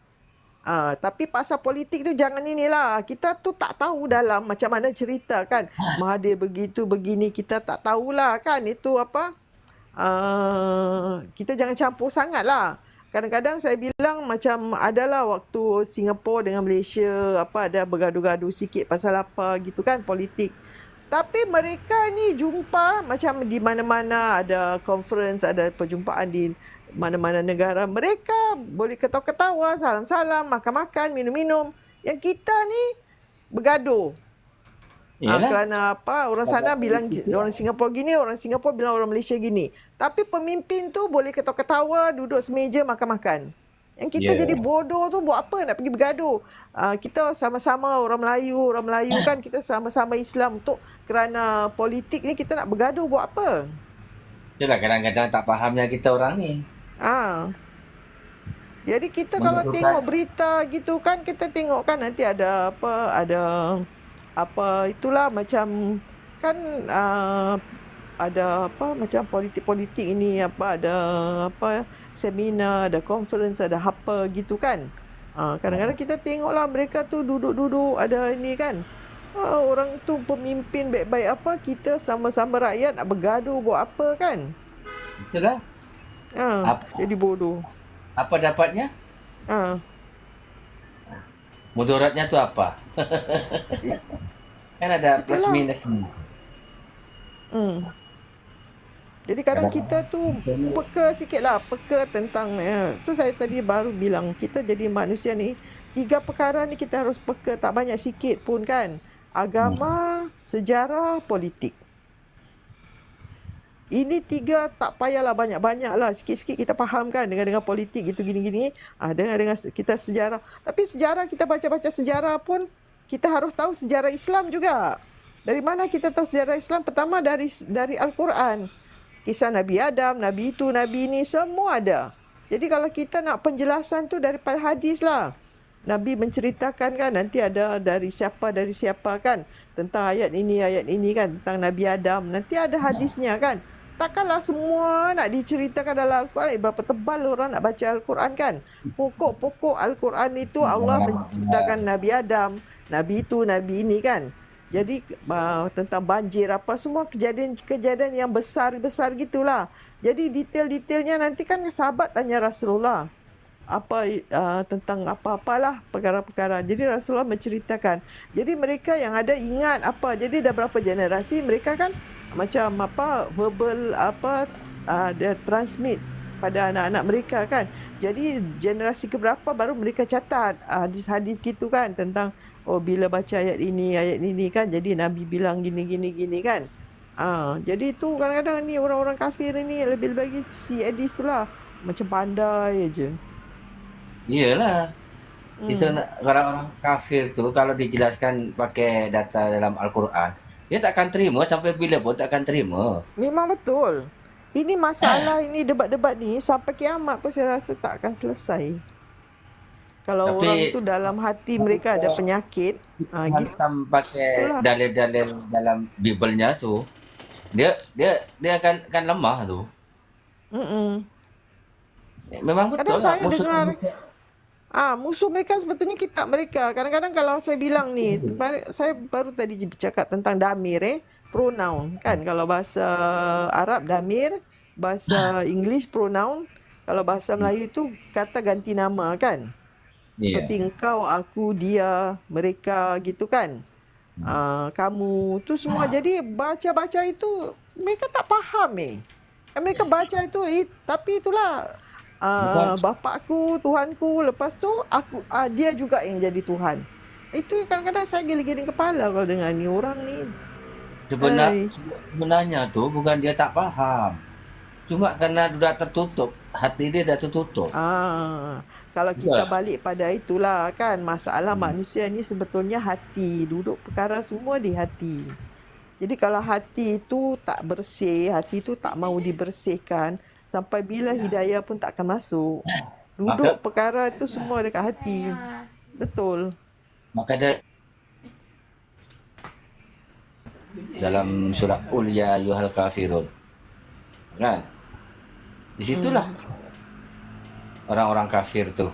Speaker 2: Tapi pasal politik tu jangan inilah. Kita tu tak tahu dalam macam mana cerita kan. Mahathir begitu begini, kita tak tahulah kan. Itu kita jangan campur sangat lah. Kadang-kadang saya bilang macam adalah waktu Singapura dengan Malaysia ada bergaduh-gaduh sikit pasal apa gitu kan, politik. Tapi mereka ni jumpa macam di mana-mana ada conference, ada perjumpaan di mana-mana negara. Mereka boleh ketawa-ketawa, salam-salam, makan-makan, minum-minum. Yang kita ni bergaduh. Kerana orang sana bilang orang Singapura gini, orang Singapura bilang orang Malaysia gini. Tapi pemimpin tu boleh ketawa-ketawa, duduk semeja, makan-makan. Yang kita jadi bodoh tu buat apa nak pergi bergaduh? Kita sama-sama orang Melayu kan, kita sama-sama Islam, untuk kerana politik ni kita nak bergaduh buat apa?
Speaker 4: Itulah kadang-kadang tak fahamnya kita orang ni.
Speaker 2: Jadi kita kalau tengok berita gitu kan, kita tengok kan nanti ada itulah macam kan ada macam politik ini ada seminar, ada conference, ada apa gitu kan. Kadang-kadang kita tengoklah mereka tu duduk-duduk ada ini kan. Orang tu pemimpin baik-baik kita sama-sama rakyat nak bergaduh buat apa kan.
Speaker 4: Itulah.
Speaker 2: Jadi bodoh.
Speaker 4: Apa dapatnya? Mudaratnya tu apa? Kan ada plus minus.
Speaker 2: Jadi kadang kita tu peka sikit lah, peka tentang tu saya tadi baru bilang, kita jadi manusia ni 3 perkara ni kita harus peka, tak banyak sikit pun kan. Agama, sejarah, politik. Ini 3 tak payahlah banyak-banyak lah, sikit-sikit kita faham kan dengan politik gitu gini-gini. Dengan kita sejarah. Tapi sejarah, kita baca-baca sejarah pun kita harus tahu sejarah Islam juga. Dari mana kita tahu sejarah Islam? Pertama dari Al-Quran. Kisah Nabi Adam, Nabi itu, Nabi ini, semua ada. Jadi kalau kita nak penjelasan tu daripada hadis lah. Nabi menceritakan kan, nanti ada dari siapa kan. Tentang ayat ini kan, tentang Nabi Adam. Nanti ada hadisnya kan. Takkanlah semua nak diceritakan dalam Al-Quran. Berapa tebal orang nak baca Al-Quran kan. Pokok-pokok Al-Quran itu Allah menceritakan Nabi Adam, Nabi itu, Nabi ini kan. Jadi tentang banjir apa semua kejadian yang besar gitulah. Jadi detail-detailnya nanti kan sahabat tanya Rasulullah apa tentang apa-apalah perkara-perkara. Jadi Rasulullah menceritakan. Jadi mereka yang ada ingat apa. Jadi dah berapa generasi mereka kan macam apa verbal apa dia transmit pada anak-anak mereka kan. Jadi generasi keberapa baru mereka catat hadis-hadis gitu kan tentang bila baca ayat ini kan, jadi Nabi bilang gini kan. Jadi tu kadang-kadang ni orang-orang kafir ni lebih bagi si Edis tu lah macam pandai aje.
Speaker 4: Iyalah. Itu orang-orang kafir tu kalau dijelaskan pakai data dalam Al-Quran, dia takkan terima, sampai bila pun takkan terima.
Speaker 2: Memang betul. Ini masalah ini debat-debat ni sampai kiamat pun saya rasa tak akan selesai. Kalau orang tu dalam hati mereka ada penyakit,
Speaker 4: hantam pakai dalil-dalil dalam Biblenya tu, dia akan lemah tu. Memang betul
Speaker 2: kadang
Speaker 4: lah.
Speaker 2: saya dengar musuh mereka sebetulnya kitab mereka. Kadang-kadang kalau saya bilang ni, saya baru tadi bercakap tentang damir pronoun kan. Kalau bahasa Arab damir, bahasa English pronoun, kalau bahasa Melayu tu kata ganti nama kan. Seperti engkau, aku, dia, mereka gitu kan. Kamu tu semua. Jadi baca-baca itu mereka tak faham mereka baca itu tapi itulah bapakku, Tuhanku, lepas tu aku dia juga yang jadi Tuhan. Itu kadang-kadang saya giling-giling kepala kalau dengar ni orang ni.
Speaker 4: Sebenarnya tu bukan dia tak faham. Cuma kerana dah tertutup, hati dia dah tertutup.
Speaker 2: Kalau kita balik pada itulah kan, masalah manusia ni sebetulnya hati. Duduk perkara semua di hati. Jadi kalau hati itu tak bersih, hati itu tak mau dibersihkan, sampai bila hidayah pun tak akan masuk. Duduk perkara itu semua dekat hati. Betul.
Speaker 4: Maka dia dalam surah Qul ya ayyuhal kafirun kan, di situlah orang-orang kafir tu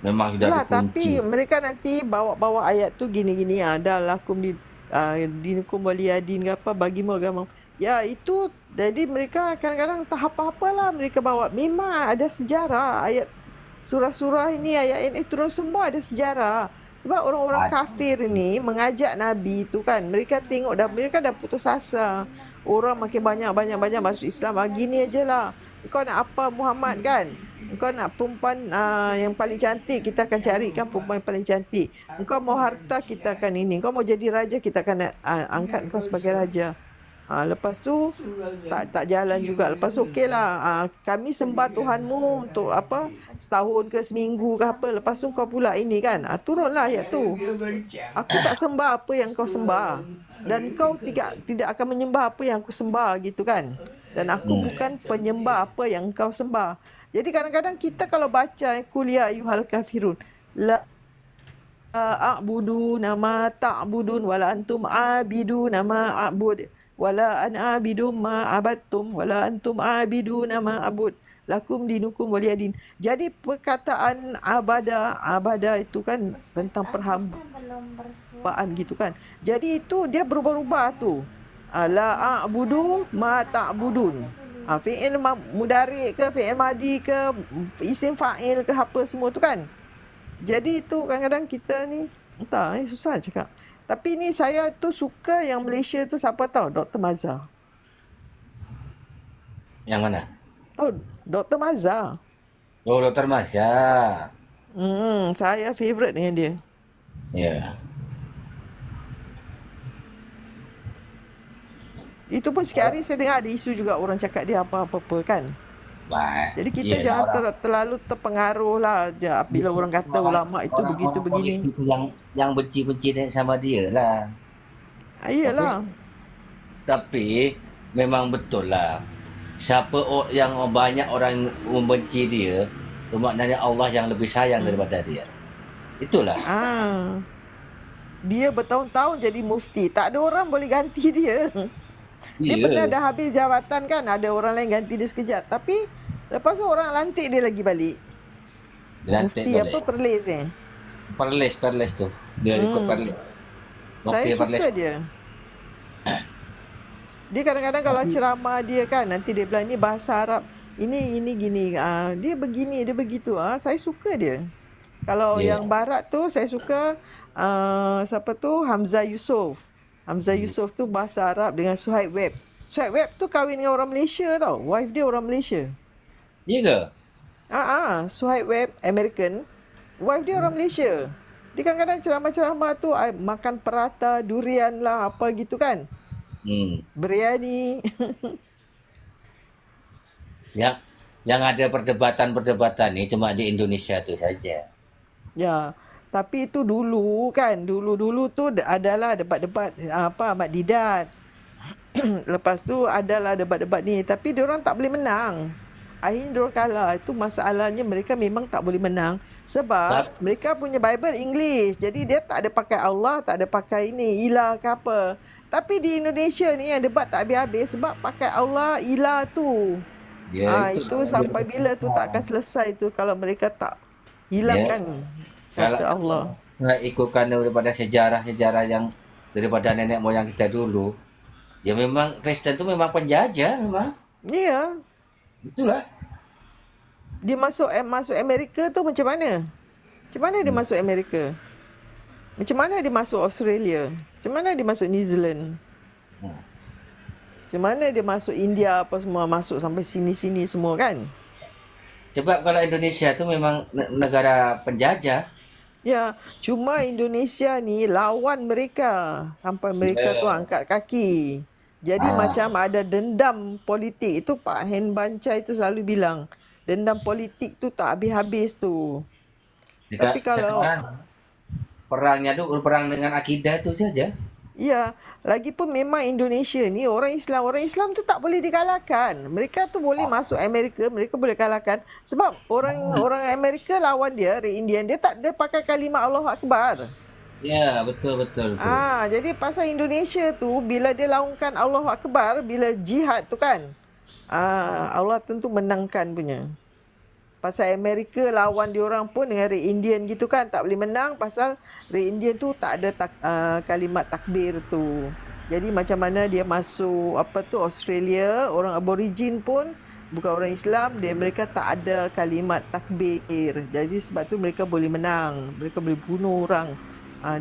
Speaker 4: memang sudah dikunci.
Speaker 2: Tapi mereka nanti bawa ayat tu gini-gini, ada lakum dinukum waliyadin ke apa bagimu agama. Ya itu, jadi mereka kadang-kadang tak apa-apalah mereka bawa. Memang ada sejarah ayat surah-surah ini, ayat ini turun semua ada sejarah. Sebab orang-orang kafir ni mengajak Nabi tu kan, mereka tengok mereka dah putus asa. Orang makin banyak masuk Islam. Gini aje lah. Kau nak apa Muhammad kan? Kau nak perempuan yang paling cantik, kita akan carikan perempuan yang paling cantik. Kau mau harta, kita akan ini. Kau mau jadi raja, kita akan angkat kau sebagai raja. Lepas tu tak jalan juga. Lepas tu okeylah, kami sembah Tuhanmu untuk apa, setahun ke seminggu ke apa. Lepas tu kau pula ini kan, turunlah ayat tu. Aku tak sembah apa yang kau sembah, dan kau tidak akan menyembah apa yang aku sembah gitu kan. Dan aku bukan penyembah apa yang kau sembah. Jadi kadang-kadang kita kalau baca kuliah ayyuhal kafirun, la a'budu nama ta'budun wala antum abidu nama a'bud wala an abidu ma abattum wala antum abidu nama abud lakum dinukum waliyadin. Jadi perkataan abada itu kan tentang perhambaan gitu kan. Jadi itu dia berubah-ubah tu. La a'budu ma ta'budun. Fi'il mudari ke, fi'il madi ke, isim fa'il ke, apa semua tu kan. Jadi itu kadang-kadang kita ni entah, susah cakap. Tapi ni saya tu suka yang Malaysia tu, siapa tahu, Dr. Mazhar.
Speaker 4: Yang mana?
Speaker 2: Oh, Dr. Mazhar.
Speaker 4: Oh, Dr. Masya.
Speaker 2: Saya favourite dengan dia.
Speaker 4: Ya.
Speaker 2: Itu pun sikit hari saya dengar ada isu juga orang cakap dia apa-apa kan.
Speaker 4: Baik.
Speaker 2: Jadi kita jangan terlalu terpengaruh lah bila orang kata ulama itu begitu begini.
Speaker 4: Itu yang benci-benci sama dia lah.
Speaker 2: Iyalah.
Speaker 4: Tapi memang betul lah. Siapa yang banyak orang membenci dia, itu maknanya Allah yang lebih sayang daripada dia. Itulah.
Speaker 2: Dia bertahun-tahun jadi mufti. Tak ada orang boleh ganti dia. Dia pernah dah habis jawatan kan, ada orang lain ganti dia sekejap. Tapi lepas tu orang lantik dia lagi balik.
Speaker 4: Lantik
Speaker 2: mufti
Speaker 4: balik.
Speaker 2: apa Perlis ni?
Speaker 4: Perlis tu. Dia ikut Perlis.
Speaker 2: Saya suka dia. Dia kadang-kadang kalau ceramah dia kan, nanti dia bilang ni bahasa Arab. Ini gini. Dia begini, dia begitu. Saya suka dia. Kalau yang barat tu saya suka siapa tu? Hamzah Yusof. Hamzah Yusof tu bahasa Arab dengan Suhaib Webb. Suhaib Webb tu kahwin dengan orang Malaysia tau. Wife dia orang Malaysia.
Speaker 4: Ya ke?
Speaker 2: Suhaib Webb American. Wife dia orang Malaysia. Dia kadang-kadang ceramah-ceramah tu makan perata, durian lah, apa gitu kan. Biryani.
Speaker 4: Yang ada perdebatan-perdebatan ni cuma di Indonesia tu saja.
Speaker 2: Ya, tapi itu dulu kan. Dulu tu adalah debat-debat Ahmad Didat. Lepas tu adalah debat-debat ni, tapi diorang tak boleh menang. Akhirnya diorang kalah. Itu masalahnya, mereka memang tak boleh menang sebab mereka punya Bible English. Jadi dia tak ada pakai Allah, tak ada pakai ini ilah ke apa. Tapi di Indonesia ni yang debat tak habis-habis sebab pakai Allah ilah tu. Itu sampai bila tu tak akan selesai tu kalau mereka tak hilangkan kata Allah.
Speaker 4: Kalau ikutkan daripada sejarah-sejarah yang daripada nenek moyang kita dulu, ya memang Kristen tu memang penjajah memang.
Speaker 2: Ya.
Speaker 4: Itulah.
Speaker 2: Dia masuk Amerika tu macam mana? Macam mana dia masuk Amerika? Macam mana dia masuk Australia? Macam mana dia masuk New Zealand? Macam mana dia masuk India apa semua, masuk sampai sini-sini semua kan?
Speaker 4: Sebab kalau Indonesia tu memang negara penjajah.
Speaker 2: Ya, cuma Indonesia ni lawan mereka sampai mereka tu angkat kaki. Jadi macam ada dendam politik. Itu Pak Hen Bancai tu selalu bilang, dendam politik tu tak habis-habis tu. Tapi kalau
Speaker 4: perangnya tu perang dengan akidah tu saja.
Speaker 2: Ya, lagipun memang Indonesia ni orang Islam tu tak boleh dikalahkan. Mereka tu boleh masuk Amerika, mereka boleh kalahkan sebab orang Amerika lawan dia, orang Indian, dia tak ada pakai kalimah Allahu Akbar.
Speaker 4: Ya, betul.
Speaker 2: Jadi pasal Indonesia tu bila dia laungkan Allahu Akbar, bila jihad tu kan, Allah tentu menangkan punya. Pasal Amerika lawan diorang pun dengan Red Indian gitu kan, tak boleh menang pasal Red Indian tu tak ada kalimat takbir tu. Jadi macam mana dia masuk Australia, orang Aborigin pun bukan orang Islam, mereka tak ada kalimat takbir. Jadi sebab tu mereka boleh menang, mereka boleh bunuh orang.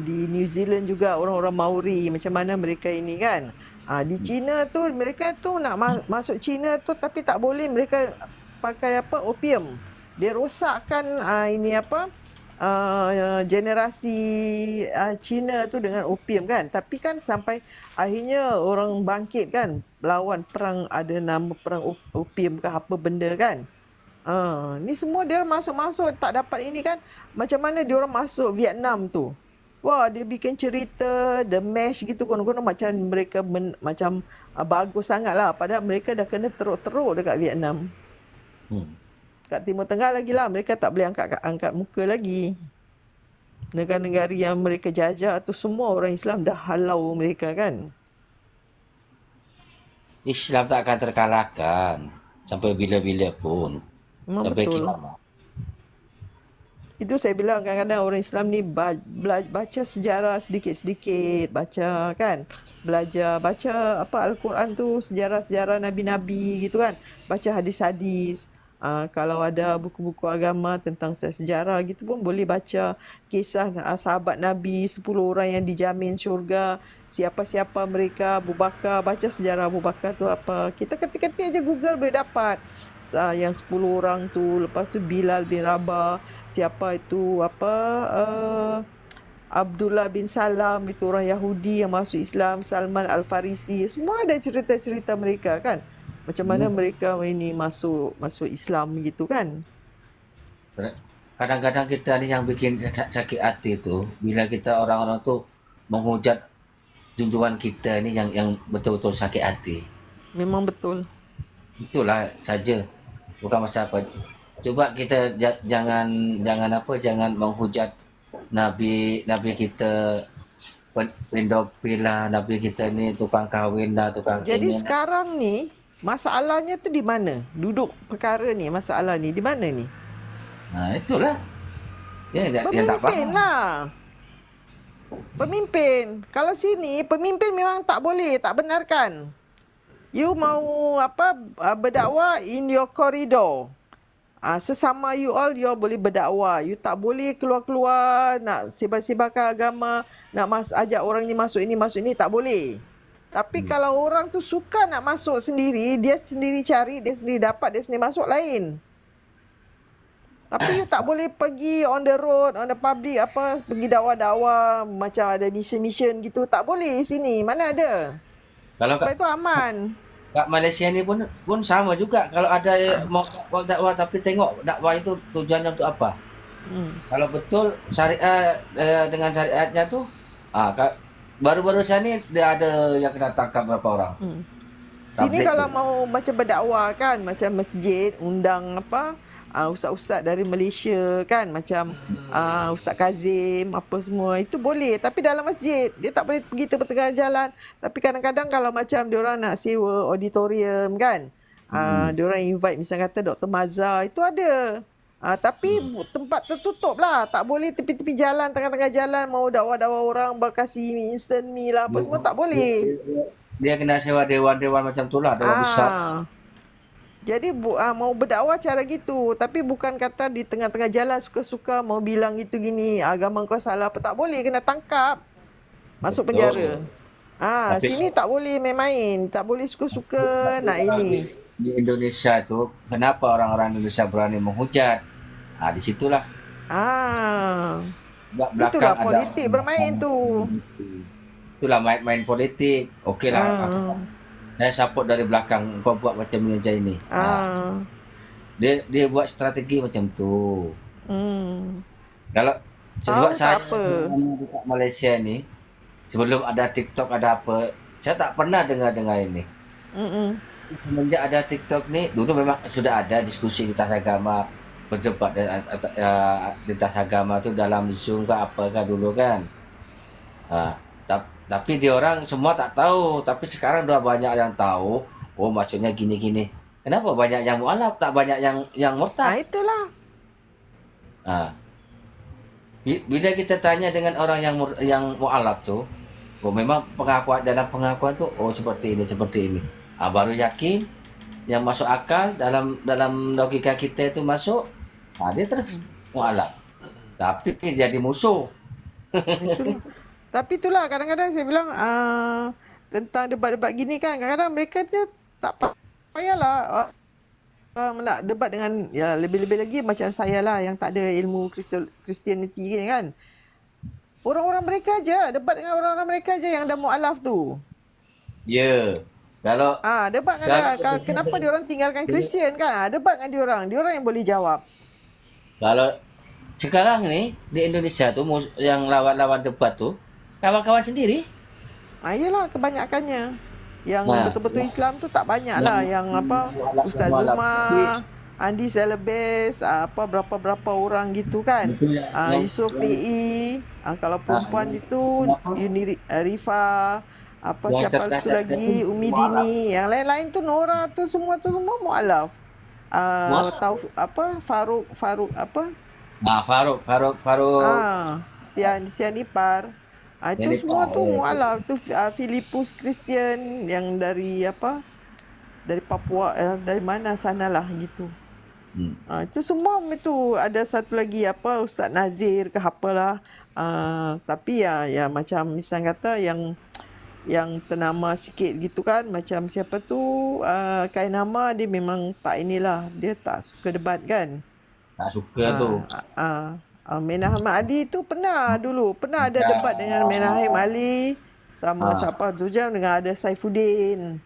Speaker 2: Di New Zealand juga orang-orang Maori, macam mana mereka ini kan. Di China tu mereka tu nak masuk China tu tapi tak boleh, mereka pakai opium. Dia rosakkan generasi Cina tu dengan opium kan. Tapi kan sampai akhirnya orang bangkit kan, lawan perang, ada nama perang opium ke apa benda kan. Ni semua dia masuk-masuk tak dapat ini kan. Macam mana dia orang masuk Vietnam tu. Wah, dia bikin cerita The Mesh gitu, konon-konon macam mereka macam bagus sangat lah. Padahal mereka dah kena teruk-teruk dekat Vietnam. Kat Timur Tengah lagi lah, mereka tak boleh angkat muka lagi. Negara-negara yang mereka jajah tu semua orang Islam dah halau mereka kan.
Speaker 4: Islam tak akan terkalahkan sampai bila-bila pun.
Speaker 2: Memang
Speaker 4: sampai
Speaker 2: betul.
Speaker 4: kiamat.
Speaker 2: Itu saya bilang kadang-kadang orang Islam ni baca sejarah sedikit-sedikit, baca kan. Baca Al-Quran tu, sejarah-sejarah Nabi-Nabi gitu kan. Baca hadis-hadis. Kalau ada buku-buku agama tentang sejarah gitu pun boleh baca kisah sahabat Nabi, 10 orang yang dijamin syurga, siapa-siapa mereka, Abu Bakar, baca sejarah Abu Bakar tu apa. Kita ketik-ketik aja Google boleh dapat. Yang 10 orang tu, lepas tu Bilal bin Rabah, siapa itu Abdullah bin Salam, itu orang Yahudi yang masuk Islam, Salman Al-Farisi, semua ada cerita-cerita mereka kan. Macam mana mereka ini masuk Islam gitu kan.
Speaker 4: Kadang-kadang kita ni yang bikin sakit hati tu, bila kita orang-orang tu menghujat junjungan kita ni yang betul-betul sakit hati.
Speaker 2: Memang betul.
Speaker 4: Itulah saja. Bukan masalah apa. Cuba kita jangan menghujat Nabi kita, pedofil lah, Nabi kita ni tukang kahwin lah, tukang
Speaker 2: Jadi
Speaker 4: ini.
Speaker 2: sekarang ni masalahnya tu di mana? Duduk perkara ni, masalah ni di mana ni?
Speaker 4: Itulah. Dia tak
Speaker 2: Pemimpin
Speaker 4: faham.
Speaker 2: lah. Pemimpin. Kalau sini pemimpin memang tak boleh, tak benarkan. You mau berdakwah in your corridor. Sesama you all boleh berdakwah. You tak boleh keluar-keluar nak sebar-sebarkan agama, nak ajak orang ni masuk ini, tak boleh. Tapi kalau orang tu suka nak masuk sendiri, dia sendiri cari, dia sendiri dapat, dia sendiri masuk lain. Tapi you tak boleh pergi on the road, on the public, pergi dakwah-dakwah macam ada mission gitu. Tak boleh sini. Mana ada?
Speaker 4: Kalau
Speaker 2: Sebab itu aman.
Speaker 4: kat Malaysia ni pun sama juga. Kalau ada mau buat dakwah tapi tengok dakwah itu tujuannya untuk apa. Kalau betul syariat dengan syariatnya tu, baru-baru sini dia ada yang kena tangkap berapa orang.
Speaker 2: Sini
Speaker 4: Tablet
Speaker 2: kalau
Speaker 4: tu.
Speaker 2: mau macam berdakwah kan, macam masjid undang ustaz-ustaz dari Malaysia kan, macam Ustaz Kazim apa semua, itu boleh. Tapi dalam masjid dia tak boleh pergi tengah jalan. Tapi kadang-kadang kalau macam diorang nak sewa auditorium kan, diorang invite misalnya kata Dr. Mazhar, itu ada. Tapi tempat tertutup lah, tak boleh tepi-tepi jalan, tengah-tengah jalan mau dakwah-dakwah orang berkasih instant mi lah apa semua, tak boleh.
Speaker 4: Dia kena sewa dewan-dewan macam tu lah, dewan besar.
Speaker 2: Jadi mau berdakwah cara gitu, tapi bukan kata di tengah-tengah jalan suka-suka mau bilang gitu gini, agama kau salah apa, tak boleh, kena tangkap. Masuk penjara.
Speaker 4: Tapi-
Speaker 2: Sini tak boleh main-main, tak boleh suka-suka nak ini.
Speaker 4: Di Indonesia tu, kenapa orang-orang Indonesia berani menghujat? Di situlah.
Speaker 2: Itulah politik bermain tu.
Speaker 4: Itulah main politik. Okeylah. Saya support dari belakang kau buat macam ni macam ini. Dia buat strategi macam tu. Kalau sebab saya dekat Malaysia ni, sebelum ada TikTok ada apa, saya tak pernah dengar ini. Semenjak ada TikTok ni, dulu memang sudah ada diskusi lintas agama, berdebat lintas agama tu dalam Zoom ke apa ke dulu kan. Tapi dia orang semua tak tahu. Tapi sekarang dah banyak yang tahu. Oh, maksudnya gini-gini. Kenapa banyak yang mu'alaf, tak banyak yang murtad?
Speaker 2: Itulah.
Speaker 4: Bila kita tanya dengan orang yang mu'alaf tu, memang dalam pengakuan tu, seperti ini. Baru yakin, yang masuk akal dalam logika kita itu masuk, dia terus mu'alaf. Tapi jadi musuh.
Speaker 2: Tapi itulah kadang-kadang saya bilang tentang debat-debat gini kan, kadang-kadang mereka dia tak payahlah nak debat dengan lebih-lebih lagi macam saya lah yang tak ada ilmu Christianity kan. Orang-orang mereka aja, debat dengan orang-orang mereka aja yang dah mualaf tu.
Speaker 4: Ya. Kalau
Speaker 2: debat dengan dia, kenapa dia orang tinggalkan Kristian kan? Debat dengan dia orang yang boleh jawab.
Speaker 4: Kalau sekarang ni di Indonesia tu yang lawan-lawan debat tu kawan-kawan sendiri.
Speaker 2: Yelah kebanyakannya. Yang betul-betul Islam tu tak banyak lah. Yang Ustaz Zuma, Andi Selebes, berapa-berapa orang gitu kan. Yusof PE, kalau perempuan itu Yuni Rifa, siapa tu lagi, Umi Dini, yang lain-lain tu Nora tu semua mualaf. Faruk Sian Ipar. Itu semua tu mualaf. Tu Filipus Christian yang dari dari Papua, dari mana sanalah gitu. Itu semua itu ada satu lagi apa Ustaz Nazir ke apalah. Tapi ya macam misal kata yang ternama sikit gitu kan, macam siapa tu Kain Nama, dia memang tak inilah, dia tak suka debat kan.
Speaker 4: Tak suka tu.
Speaker 2: Menahim Ali tu pernah ada debat dengan Menahim Ali sama siapa tu jam dengan ada Saifuddin.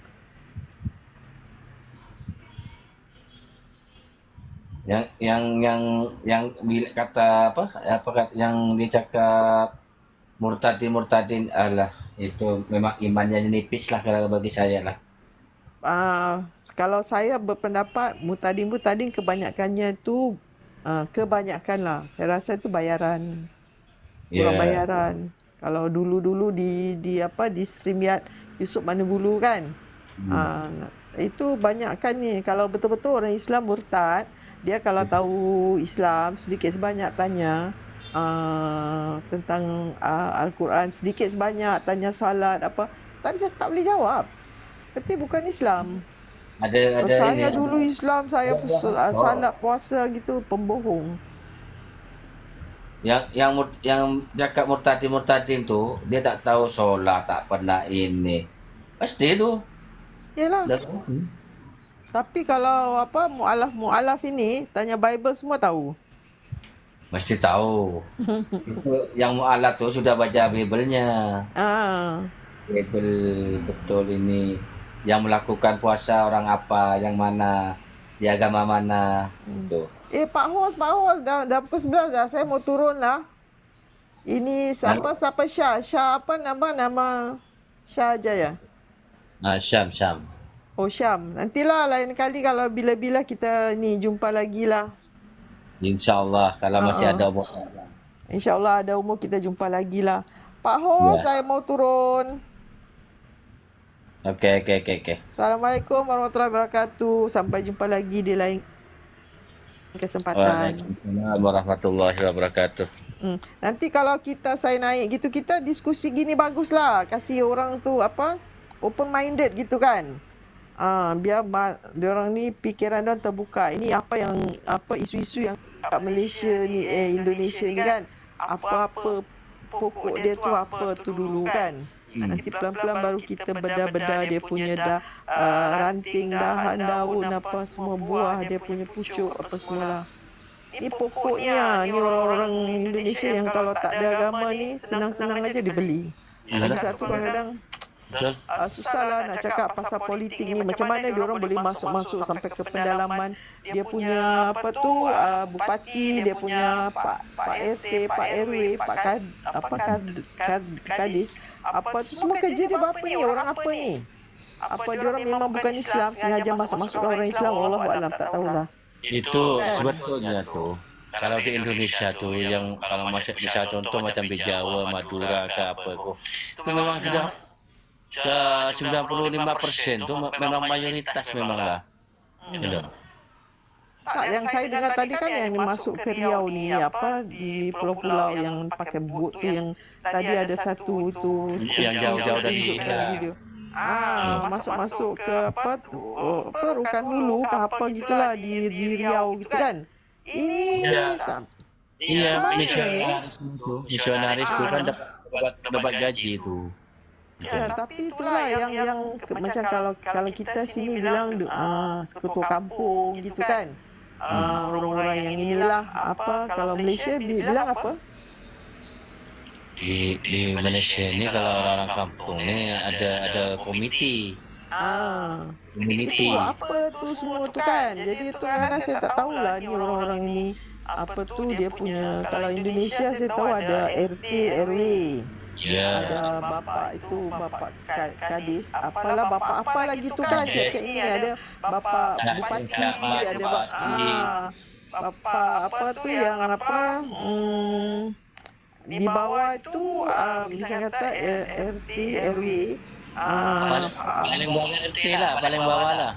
Speaker 4: Yang bila kata apa yang dia cakap murtadin adalah itu memang imannya nipis lah kalau bagi saya lah.
Speaker 2: Kalau saya berpendapat murtadin kebanyakannya tu kebanyakan lah saya rasa tu bayaran. Kurang bayaran. Kalau dulu di StreamYard Yusuf Manubulu kan. Itu banyakkan ni kalau betul-betul orang Islam murtad, dia kalau tahu Islam sedikit sebanyak tanya tentang Al-Quran, sedikit sebanyak tanya salat apa, tak boleh jawab. Tapi bukan Islam.
Speaker 4: Ada
Speaker 2: saya
Speaker 4: ini.
Speaker 2: Dulu Islam, saya salat puasa gitu, pembohong.
Speaker 4: Yang cakap murtadin tu, dia tak tahu solat, tak pernah ini. Pasti tu.
Speaker 2: Yalah. Tapi kalau mualaf ini tanya Bible semua tahu.
Speaker 4: Mesti tahu. Itu yang mualaf tu sudah baca Bible-nya. Bible betul ini. Yang melakukan puasa orang apa, yang mana, di agama mana itu.
Speaker 2: Pak Hos dah pukul 11 dah. Saya mau turun lah. Ini siapa Syah apa nama Syah Jaya.
Speaker 4: Syam.
Speaker 2: Oh Syam. Nantilah lain kali kalau bila-bila kita ni jumpa lagi lah.
Speaker 4: InsyaAllah kalau masih ada umur.
Speaker 2: InsyaAllah ada umur kita jumpa lagi lah. Pak Ho, saya mau turun.
Speaker 4: Okey.
Speaker 2: Assalamualaikum warahmatullahi wabarakatuh. Sampai jumpa lagi di lain kesempatan.
Speaker 4: Waalaikumsalam warahmatullahi wabarakatuh.
Speaker 2: Nanti kalau saya naik gitu, kita diskusi gini baguslah. Kasih orang tu open minded gitu kan. Biar diorang ni pikiran diorang terbuka. Ini isu-isu yang kat Malaysia ni Indonesia ni kan. Apa pokok dia tu apa tu dulu kan. Nanti pelan-pelan baru kita bedah-bedah dia punya ranting, dahan, daun apa semua, buah dia punya pucuk apa semualah. Ni pokoknya ni orang-orang Indonesia yang kalau tak ada agama ni senang-senang aja dibeli. Lagi satu kadang-kadang susahlah nak cakap pasal politik ni, macam mana dia orang boleh masuk sampai ke pendalaman dia punya bupati, dia punya Pak RT, Pak RW, Pak Kadis, tu semua kerja dia apa ni, orang apa ni? Apa dia orang memang bukan Islam, sengaja masuk orang Islam, Allahuakbar, tak tahulah.
Speaker 4: Itu sebetulnya tu kalau di Indonesia tu yang kalau misal contoh macam di Jawa, Madura ke apa tu, itu memang sudah 95% tu memang mayoritas memanglah.
Speaker 2: Tak, yang saya dengar tadi kan yang masuk ke Riau ni di pulau-pulau yang pakai bot tu, yang tadi ada satu tu
Speaker 4: yang jauh-jauh dari
Speaker 2: video. Masuk ke Rukan Hulu ke apa gitulah di Riau gitu kan.
Speaker 4: Iya, misionaris tu kan dapat gaji tu.
Speaker 2: Tapi itulah yang macam kalau kita sini bilang ketua kampung gitu kan. Orang-orang yang inilah kalau Malaysia bilang apa?
Speaker 4: Di Malaysia ni kalau orang-orang kampung ni ada komiti. Community.
Speaker 2: Itu apa tu semua tu kan. Jadi itu kadang saya tak tahulah ni orang-orang ni dia punya, kalau Indonesia saya tahu ada RT, RW. Ada bapak Kadis, apalah bapak apa lagi tu kan, kayak ini ada bapak bupati, ada bapak tu yang di bawah itu bisa kata RT, RW.
Speaker 4: Paling bawah RT lah, paling bawah lah.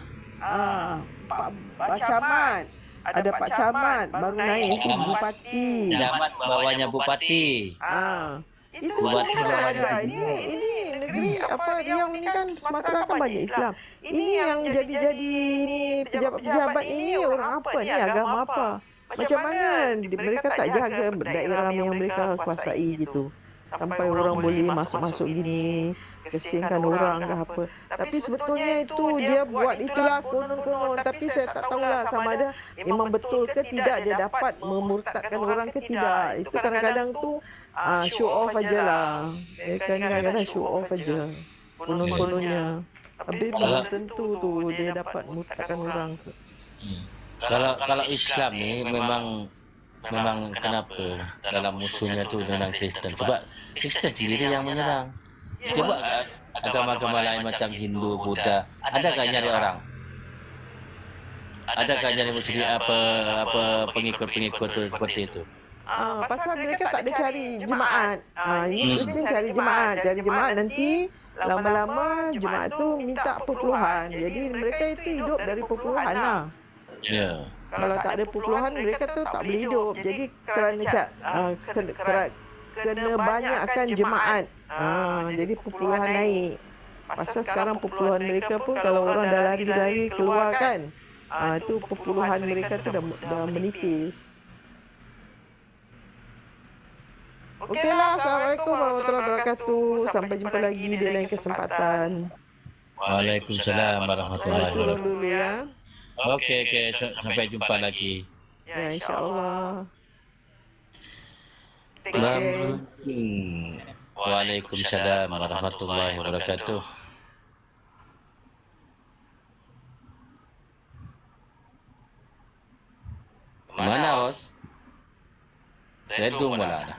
Speaker 2: Pak Camat, ada Pak Camat, baru naik bupati.
Speaker 4: Camat bawahnya bupati.
Speaker 2: Itu semua ada. Ini negeri apa Riau ni kan Sumatera kan banyak Islam. Ini yang jadi-jadi ni pejabat-pejabat ini orang apa ni, agama apa? Macam mana mereka tak jaga daerah yang mereka kuasai gitu. Sampai orang boleh masuk-masuk gini, kesiankan orang ke apa. Tapi sebetulnya itu dia buat itulah konon-konon. Tapi saya tak tahulah sama ada memang betul ke tidak dia dapat memurtadkan orang ke tidak. Itu kadang-kadang tu show off aja lah. Dia kadang-kadang show off aja. Konon-kononnya. Tapi belum tentu tu dia dapat memurtadkan orang.
Speaker 4: Kalau Islam ni memang kenapa dalam musuhnya tu memang Kristen, sebab Kristen sendiri yang menyerang. Coba agama-agama lain macam Hindu, Buddha, adakah nyari orang? Adakah nyari muslim apa pengikut-pengikut tu seperti itu?
Speaker 2: Pasal mereka tak ada cari jemaat. Ini Kristen cari jemaat nanti lama-lama jemaat tu minta perpuluhan. Jadi mereka itu hidup dari perpuluhan lah.
Speaker 4: Ya.
Speaker 2: Kalau tak ada perpuluhan mereka tu tak boleh hidup. Jadi kerana kena banyakkan jemaat. Jadi perpuluhan naik. Pasal sekarang perpuluhan mereka pun kalau orang dah lari-lari keluar kan. Itu perpuluhan mereka tu dah menipis. Okeylah, Assalamualaikum warahmatullahi wabarakatuh. Sampai jumpa lagi di lain kesempatan.
Speaker 4: Waalaikumsalam warahmatullahi wabarakatuh.
Speaker 2: Dulu ya.
Speaker 4: Okey, sampai jumpa lagi.
Speaker 2: Ya, insya-Allah.
Speaker 4: Waalaikumsalam warahmatullahi wabarakatuh. Mana bos? Sedung malah dah.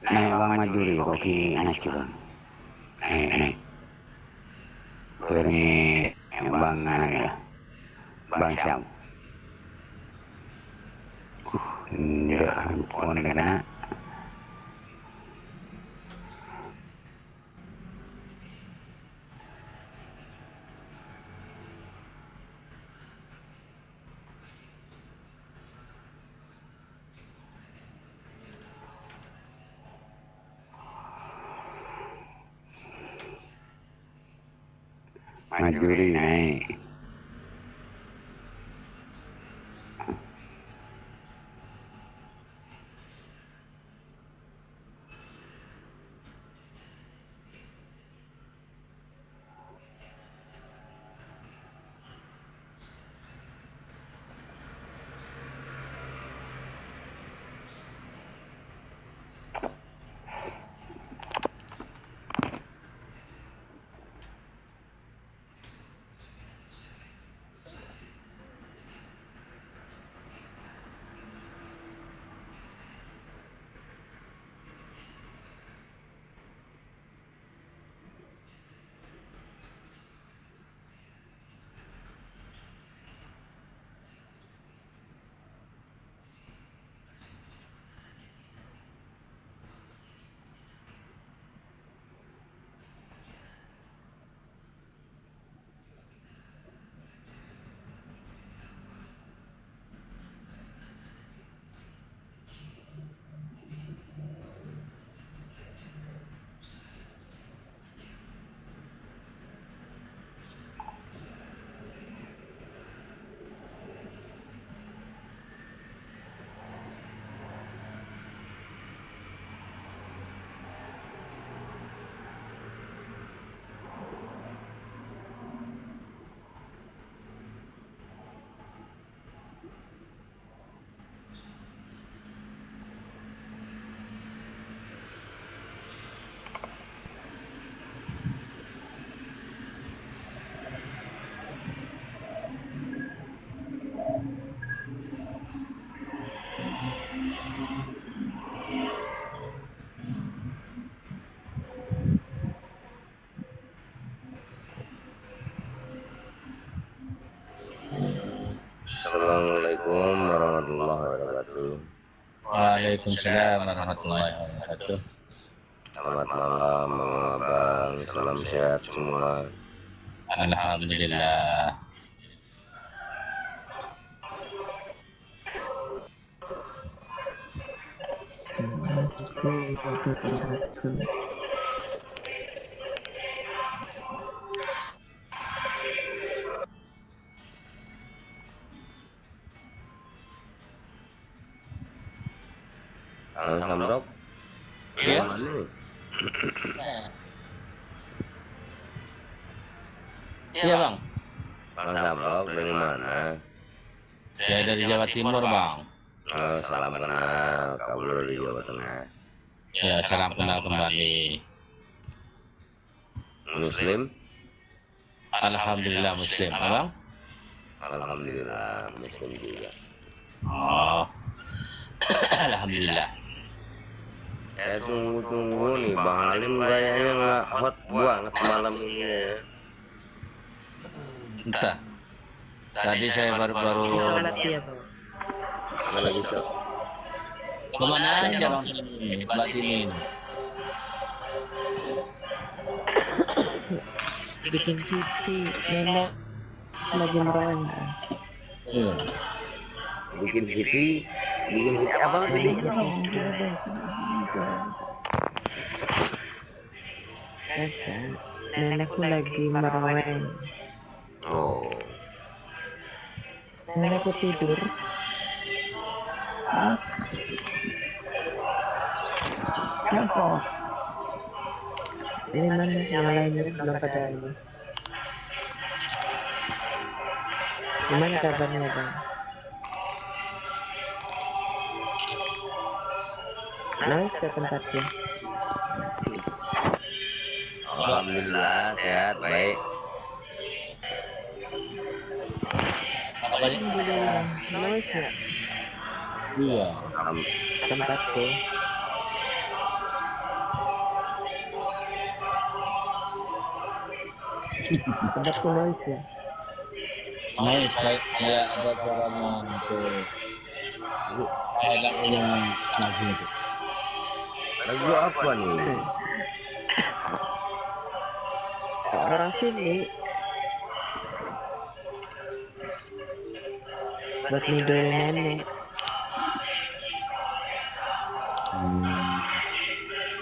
Speaker 3: Naik bang Majuri koki anak bang. Naik. Ini bang anak ya. Bang Syam. Enggak, pohon kena. Majuri naik.
Speaker 5: Assalamualaikum warahmatullahi wabarakatuh.
Speaker 4: Waalaikumsalam warahmatullahi wabarakatuh.
Speaker 5: Selamat malam, Abang. Salam sehat semua.
Speaker 4: Alhamdulillah.
Speaker 5: Samrok.
Speaker 4: Iya. Iya bang.
Speaker 5: Bang Samrok dari mana?
Speaker 4: Saya dari Jawa Timur bang.
Speaker 5: Salam kenal, kabar dari Jawa Tengah.
Speaker 4: Ya salam kenal kembali.
Speaker 5: Muslim?
Speaker 4: Alhamdulillah Muslim, abang.
Speaker 5: Alhamdulillah Muslim juga.
Speaker 4: Oh. Alhamdulillah.
Speaker 5: Saya tunggu nih Bang Halim kayaknya nggak hot banget malam ini ya.
Speaker 4: Entah. Tadi saya baru-baru.
Speaker 5: Mana lagi Cok?
Speaker 4: Kemana aja bang? Buat ini.
Speaker 2: Bikin cuti, nenek lagi merawat.
Speaker 4: Iya.
Speaker 5: Bikin apa tadi?
Speaker 2: Nenekku lagi merawat.
Speaker 5: Oh,
Speaker 2: Nenekku tidur. Kenapa? Ini mana yang lainnya belum pada ini. Gimana kabarnya bang? Nangis ke tempatnya.
Speaker 5: alhamdulillah sehat baik.
Speaker 2: Alhamdulillah. Nangis nggak
Speaker 4: Iya.
Speaker 2: tempatku? Tempatku nangis ya.
Speaker 4: Nice, kayak ada suaranya itu. Kayak lagu yang lagu itu.
Speaker 5: Lagu apa nih?
Speaker 2: Orang sini buat nidolin nenek.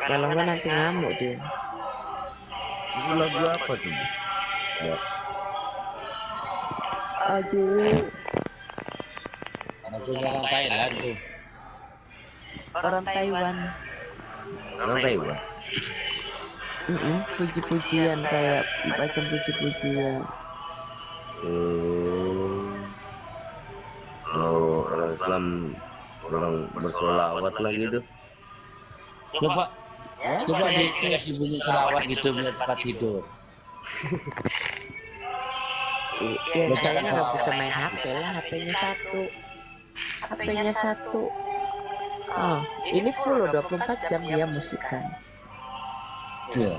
Speaker 2: Kalau nggak nanti ngamuk dia.
Speaker 5: Itu lagu apa tuh? Ya.
Speaker 2: Aduh,
Speaker 4: Lagunya orang Thailand tuh.
Speaker 2: orang Taiwan.
Speaker 5: Orang Taiwan.
Speaker 2: Puji-pujian kayak macam puji-pujian.
Speaker 5: Oh, orang Islam orang bersolawat lah gitu.
Speaker 4: Coba dikasih bunyi selawat gitu biar cepat tidur.
Speaker 2: Ya saya nggak bisa main HP lah, HP-nya satu. Oh, ini full loh 24 jam dia musikan.
Speaker 4: Iya.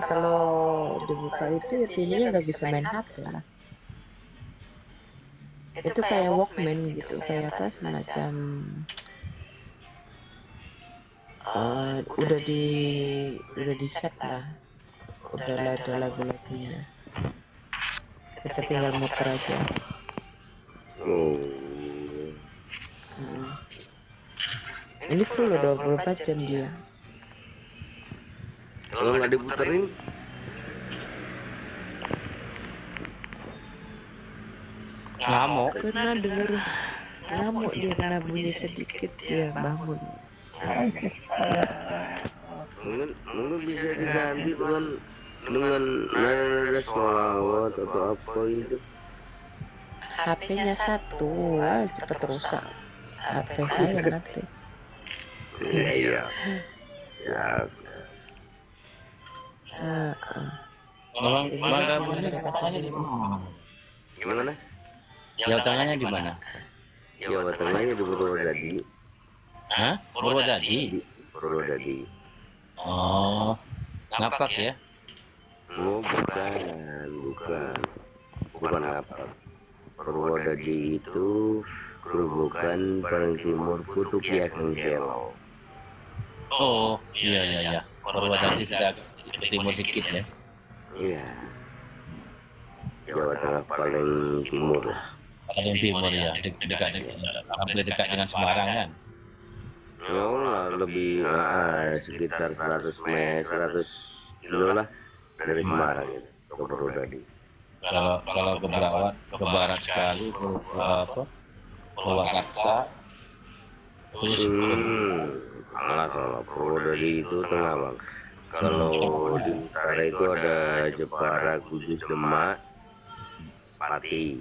Speaker 2: Kalau dibuka itu intinya nggak bisa main HP lah. Itu kayak Walkman gitu, kayak apa semacam udah di set lah, udah ada lagu-lagunya, kita tinggal muter aja.
Speaker 5: Oh.
Speaker 2: Ini full loh 24 jam dia.
Speaker 5: Kalau nggak diputerin,
Speaker 4: Ngamuk.
Speaker 2: Karena denger ngamuk dia karena bunyi sedikit dia bangun.
Speaker 5: mungkin bisa diganti dengan nada sholawat atau apa gitu.
Speaker 2: HP-nya satu, cepet rusak. HP saya nanti.
Speaker 5: Iya. Ya.
Speaker 4: Bang gabungnya katanya di mana?
Speaker 5: Gimana?
Speaker 4: Jawa Tengahnya di mana?
Speaker 5: Jawa Tengahnya di Purwodadi.
Speaker 4: Hah? Purwodadi.
Speaker 5: Purwodadi.
Speaker 4: Oh, ngapak ya?
Speaker 5: Oh, bukan ngapak. Purwodadi itu kerubukan paling timur kutub Yakeng Selo.
Speaker 4: Oh, iya. Purwodadi sudah ke timur sedikit ya.
Speaker 5: Iya. Jawa Tengah paling timur lah.
Speaker 4: Paling timur ya, hampir dekat dengan Semarang kan.
Speaker 5: Ya lah, lebih sekitar 100 kilo lah dari Semarang itu ke Purwodadi.
Speaker 4: Kalau ke barat sekali ke Purwakarta.
Speaker 5: Malah kalau Purwodadi itu tengah bang. Kalau di utara itu ada Jepara, Kudus, Demak, Pati.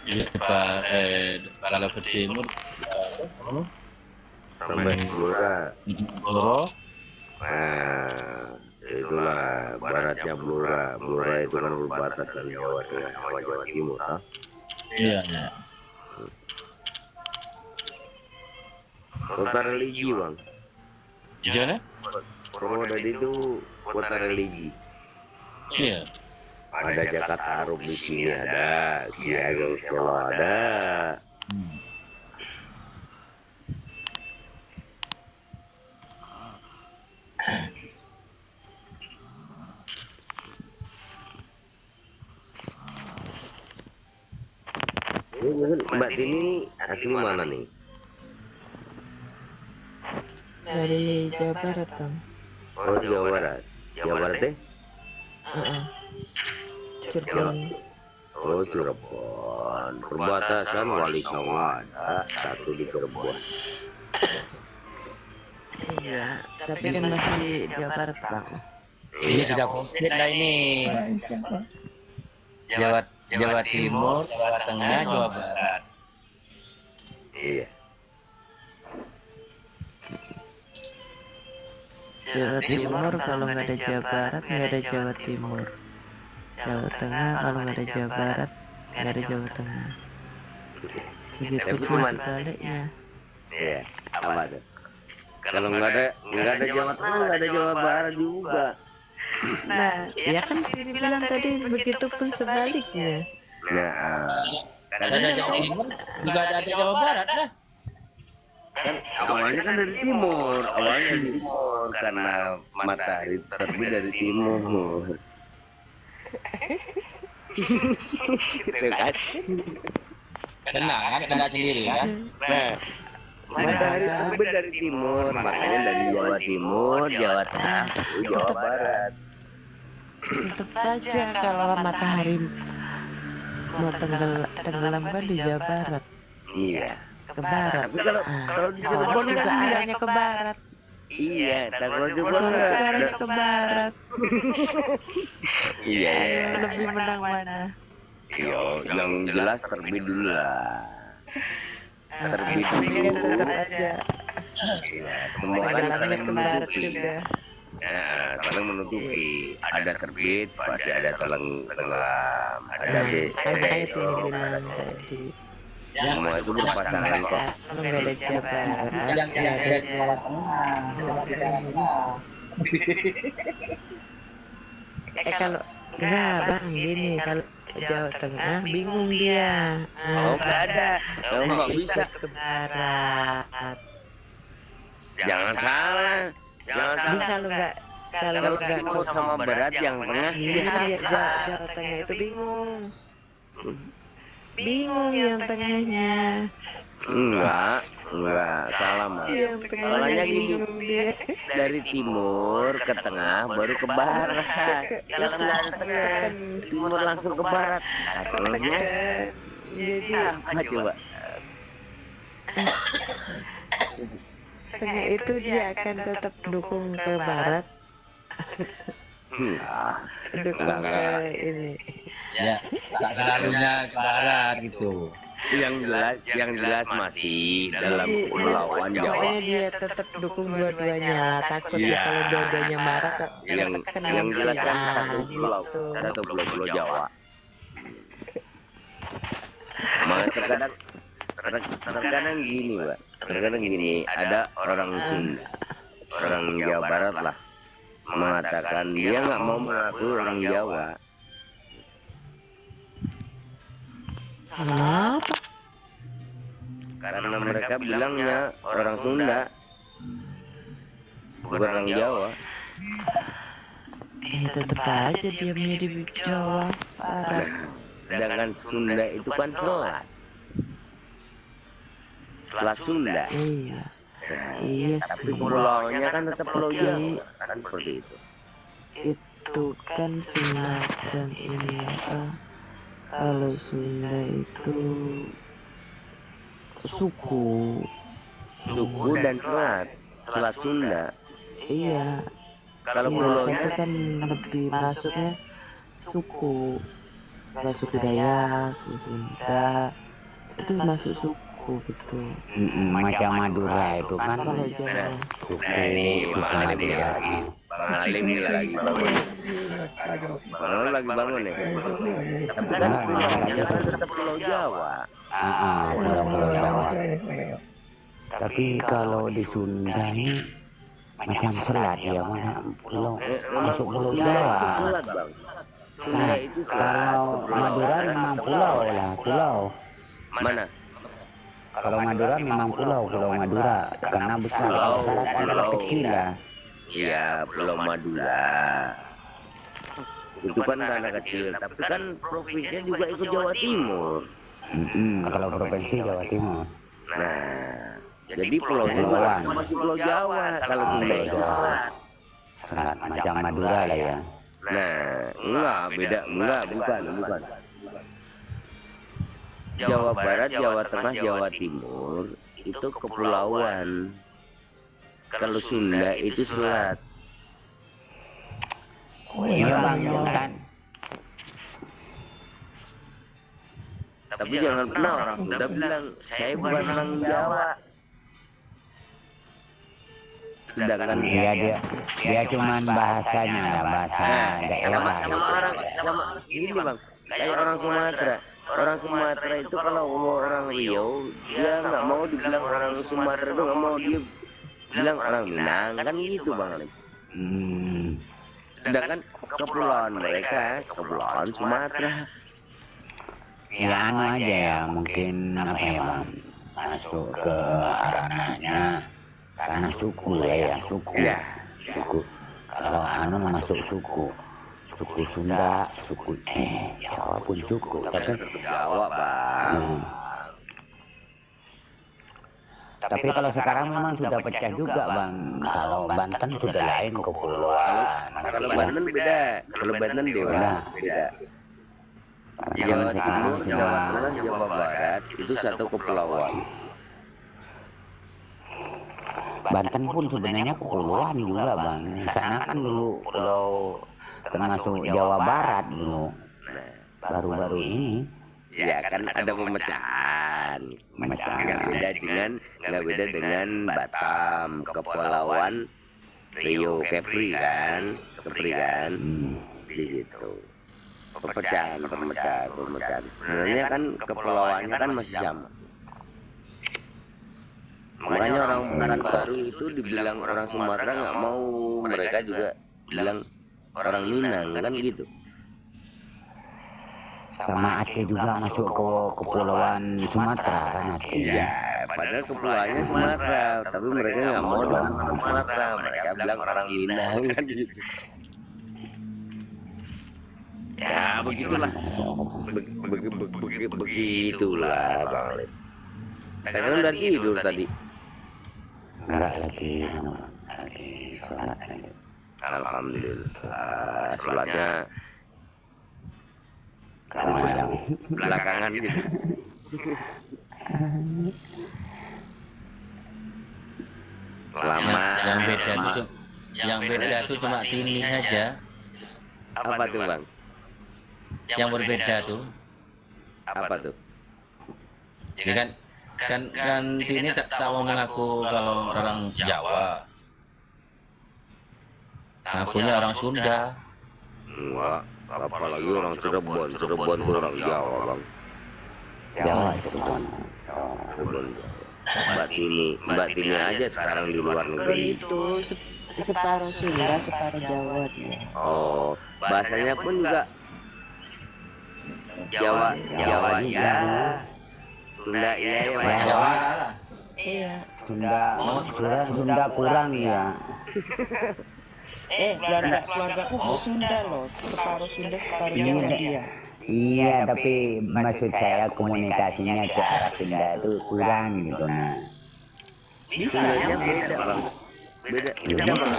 Speaker 4: Kita kalau ke timur
Speaker 5: sampai Blora. Nah, itulah baratnya Blora. Blora itu kan berbatasan Jawa Tengah sama Jawa Timur.
Speaker 4: Iya.
Speaker 5: Kota religi bang.
Speaker 4: Gimana?
Speaker 5: Purwodadi itu kota religi.
Speaker 4: Iya.
Speaker 5: Ada Jakarta Aruk di sini ada, Ki Ageng Selo ada. Mbak Tini asli mana nih?
Speaker 2: Dari Jawa Barat Bang.
Speaker 5: Oh Jawa Barat. Jawa Barat deh?
Speaker 2: Cirebon.
Speaker 5: Oh Cirebon. Perbatasan Wali Songo ada, satu di Cirebon.
Speaker 2: Iya, tapi kan masih di Jawa Barat Bang.
Speaker 4: Ini sudah komplit lah ini. Jawa Timur, Jawa Tengah, Jawa Barat.
Speaker 5: Iya.
Speaker 2: Jawa Timur kalau nggak ada Jawa Barat nggak ada Jawa Timur. Jawa Tengah kalau nggak ada Jawa Barat nggak ada Jawa Tengah. Begitu pula sebaliknya.
Speaker 5: Iya. Apa tuh? Kalau nggak ada Jawa Tengah nggak ada Jawa Barat juga.
Speaker 2: Nah, ya kan dibilang tadi begitu pun sebaliknya.
Speaker 5: Nah,
Speaker 4: Ada Jawa Timur, juga ada Jawa Barat lah.
Speaker 5: kan awalnya kan dari timur, karena matahari terbit dari timur. Gitu kan?
Speaker 4: Kena sendiri kan.
Speaker 5: Nah, matahari terbit dari timur, makanya dari Jawa Timur, Jawa Tengah, Jawa Barat.
Speaker 2: Tetap saja kalau matahari mau tenggelam kan di Jawa Barat.
Speaker 5: Iya.
Speaker 2: Ke barat.
Speaker 5: Tapi kalau di Cirebon
Speaker 2: Cirebon juga
Speaker 5: kan
Speaker 2: arahnya ke barat.
Speaker 5: iya, kalau Cirebon
Speaker 2: Solo
Speaker 5: enggak.
Speaker 2: juga arahnya ke barat.
Speaker 5: Iya.
Speaker 2: Yang lebih menang mana?
Speaker 5: Iya, yang jelas terbit dulu lah. Terbit dulu.
Speaker 2: Tetap aja.
Speaker 5: Iya, semua kan saling menutupi. Nah, saling menutupi. Ada terbit, pasti ada tenggelam. Ada
Speaker 2: Makanya sini
Speaker 5: besok.
Speaker 2: bilang tadi.
Speaker 5: Semua itu berpasangan kok.
Speaker 2: Kalau nggak ada Jawa Barat,
Speaker 4: Yang ada Jawa
Speaker 2: kalau enggak bang gini kalau Jawa Tengah bingung dia.
Speaker 5: Oh, nggak ada. Kamu nggak bisa.
Speaker 2: Ke barat.
Speaker 5: Jangan salah. Jangan
Speaker 2: Ini
Speaker 5: salah.
Speaker 2: kalau
Speaker 5: Kalau
Speaker 2: nggak
Speaker 5: timur sama barat yang tengah
Speaker 2: Iya,
Speaker 5: siapa?
Speaker 2: Jawa Tengah itu bingung yang tengahnya.
Speaker 5: Enggak, salah mah.
Speaker 2: Yang tengahnya
Speaker 5: Salahnya gini,
Speaker 2: bingung dia.
Speaker 5: dari timur ke tengah baru ke barat. Kalau nggak ada tengah, timur langsung ke barat. Nah, tengahnya
Speaker 2: Jadi
Speaker 5: apa coba?
Speaker 2: tengah itu dia akan tetap dukung ke barat, dukung ke ini.
Speaker 4: Ya, tak selalunya ke barat gitu.
Speaker 5: Yang jelas masih dalam kepulauan Jawa.
Speaker 2: Pokoknya dia tetap dukung dua-duanya. Takutnya
Speaker 5: Iya.
Speaker 2: kalau dua-duanya marah
Speaker 5: Yang jelas kan satu pulau Jawa. Makanya terkadang gini, Pak. Terkadang gini, ada orang Sunda, orang Jawa Barat lah. mengatakan dia nggak mau mengakui orang Jawa.
Speaker 6: Kenapa?
Speaker 5: Karena mereka bilangnya orang Sunda, bukan orang Jawa.
Speaker 6: Tetap aja dia mirip Jawa. Parah.
Speaker 5: Sedangkan Sunda itu kan selat. Selat Sunda.
Speaker 6: Iya. Iya
Speaker 5: Tapi
Speaker 6: sih.
Speaker 5: pulaunya kan tetap pulau Jawa. Kan seperti itu.
Speaker 6: Itu kan semacam ini apa? Kalau Sunda itu suku.
Speaker 5: Suku dan selat. Selat Sunda.
Speaker 6: Iya.
Speaker 5: Kalau
Speaker 6: Iya,
Speaker 5: pulaunya
Speaker 6: tapi kan lebih masuknya suku. Kalau suku Dayak, suku Sunda itu masuk suku gitu.
Speaker 3: Macam Madura itu kan
Speaker 6: Kalau Jawa
Speaker 5: Nah ini Bang Alim nih lagi. Bang Alim nih lagi bangun. Bang Alim lagi bangun nih. Tapi kan pulaunya kan tetap pulau Jawa.
Speaker 3: pulau-pulau Jawa. Tapi kalau di Sunda ini macam selat ya, mana pulau masuk pulau
Speaker 5: Sunda
Speaker 3: Jawa.
Speaker 5: itu selat Bang. Sunda itu selat.
Speaker 3: Kalau Madura memang pulau lah, pulau.
Speaker 5: Mana?
Speaker 3: Kalau Madura memang pulau Madura karena besar. Kalau selat adalah kecil lah.
Speaker 5: Iya, Pulau Madura. Itu kan tanah kecil, tapi kan provinsinya juga ikut Jawa Timur.
Speaker 3: Kalau provinsi Jawa Timur.
Speaker 5: Nah, jadi pulaunya juga masih Pulau Jawa. Kalau Sunda itu selat.
Speaker 3: Selat macam Madura lah ya.
Speaker 5: Nah, enggak beda, enggak bukan. Jawa Barat, Jawa Tengah, Jawa Timur itu kepulauan. Kalau Sunda itu selat.
Speaker 3: Iya bang, kan.
Speaker 5: Tapi jangan pernah orang Sunda bilang saya bukan orang Jawa. Sedangkan
Speaker 3: dia cuman bahasanya lah, bahasa
Speaker 5: sama
Speaker 3: daerah.
Speaker 5: orang sama ini bang, kayak orang Sumatera. Orang Sumatera itu kalau orang Riau dia nggak mau dibilang orang Sumatera, itu nggak mau, dia bilang orang Minang kan gitu bang Alim. Sedangkan kepulauan mereka kepulauan Sumatera.
Speaker 3: Ya anu aja ya, mungkin apa ya bang, masuk ke ranahnya karena suku ya, suku. Kalau anu masuk suku Sunda, suku Jawa pun suku.
Speaker 5: Tapi tetap Jawa bang.
Speaker 3: Tapi kalau sekarang memang sudah pecah juga bang. Kalau Banten sudah lain kepulauan.
Speaker 5: Kalau Banten beda, kalau Banten beda. Jawa Timur, Jawa Tengah, Jawa Barat itu satu kepulauan.
Speaker 3: Banten pun sebenarnya kepulauan juga bang. Sana kan dulu pulau termasuk Jawa Barat dulu. Baru-baru ini.
Speaker 5: Ya kan ada pemecahan. Nggak beda dengan Batam, Kepulauan Rio Kepri kan, di situ. Pemecahan. Sebenarnya kan kepulauannya kan masih sama. Makanya orang Pekanbaru itu dibilang orang Sumatera nggak mau, mereka juga bilang orang Minang kan gitu.
Speaker 3: Sama Aceh juga masuk ke kepulauan Sumatera kan Aceh.
Speaker 5: Iya, padahal kepulauannya Sumatera, tapi mereka nggak mau bilang orang Sumatera, mereka bilang orang Minang kan gitu. Ya begitulah, begitulah Bang Alim. Kalian udah tidur tadi?
Speaker 3: Enggak lagi sholat.
Speaker 5: Alhamdulillah, sholatnya belakangan gitu. Lama.
Speaker 4: Yang beda tuh cuma ini aja.
Speaker 5: Apa tuh bang?
Speaker 4: Yang berbeda tuh.
Speaker 5: Apa tuh?
Speaker 4: Ya kan ini tak mau mengaku kalau orang Jawa. Ngakunya orang Sunda.
Speaker 5: Enggak, apalagi orang Cirebon itu orang Jawa bang.
Speaker 3: Jawa itu kan.
Speaker 5: Mbak Tini aja sekarang di luar negeri.
Speaker 6: itu separuh Sunda, separuh Jawa dia.
Speaker 5: Oh, bahasanya pun juga Jawa, Jawa iya. Sunda iya ya, Pak.
Speaker 4: Jawa lah.
Speaker 6: Iya.
Speaker 3: Sunda kurang ya.
Speaker 6: Keluargaku Sunda loh, separuh Sunda, separuh Jawa dia.
Speaker 3: Iya, tapi maksud saya komunikasinya ke arah Sunda itu kurang gitu nah.
Speaker 5: Sundanya beda, Bang. Beda Bang.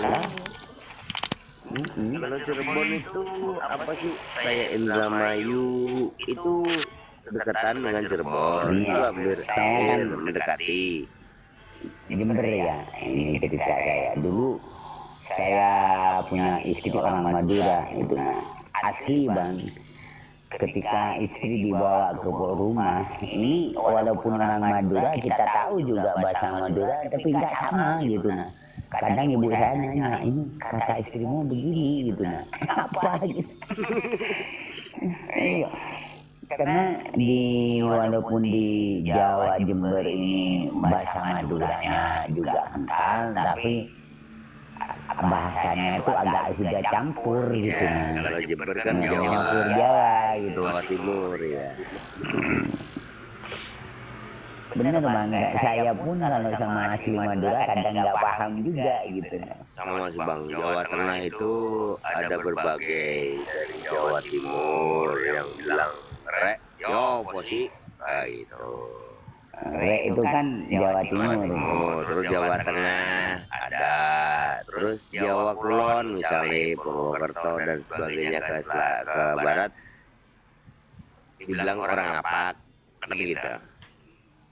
Speaker 5: Kalau Cirebon itu apa sih? Kayak Indramayu itu dekatan dengan Cirebon. Itu hampir mendekati.
Speaker 3: Jember ya, ini ketika saya dulu saya punya istri orang Madura itu nah. Asli Bang. Ketika istri dibawa ke rumah, ini walaupun orang Madura kita tahu juga bahasa Madura, tapi nggak sama gitu nah. Kadang ibu saya nanya, ini kata istrimu begini gitu nah. Apa gitu? Iya. Karena walaupun di Jawa Jember ini bahasa Maduranya juga kental, tapi bahasanya itu agak sudah campur gitu.
Speaker 5: Kalau Jember kan Jawa,
Speaker 3: Campur Jawa gitu.
Speaker 5: Jawa Timur ya.
Speaker 3: Bener Bang, saya pun kalau sama asli Madura kadang nggak paham juga gitu.
Speaker 5: Sama sih Bang, Jawa Tengah itu ada berbagai, dari Jawa Timur yang bilang rek, yo posi, gitu.
Speaker 3: Re itu kan Jawa Timur.
Speaker 5: Oh, terus Jawa Tengah ada, terus Jawa Kulon misalnya Purwokerto dan sebagainya ke barat dibilang orang Apak, kan gitu.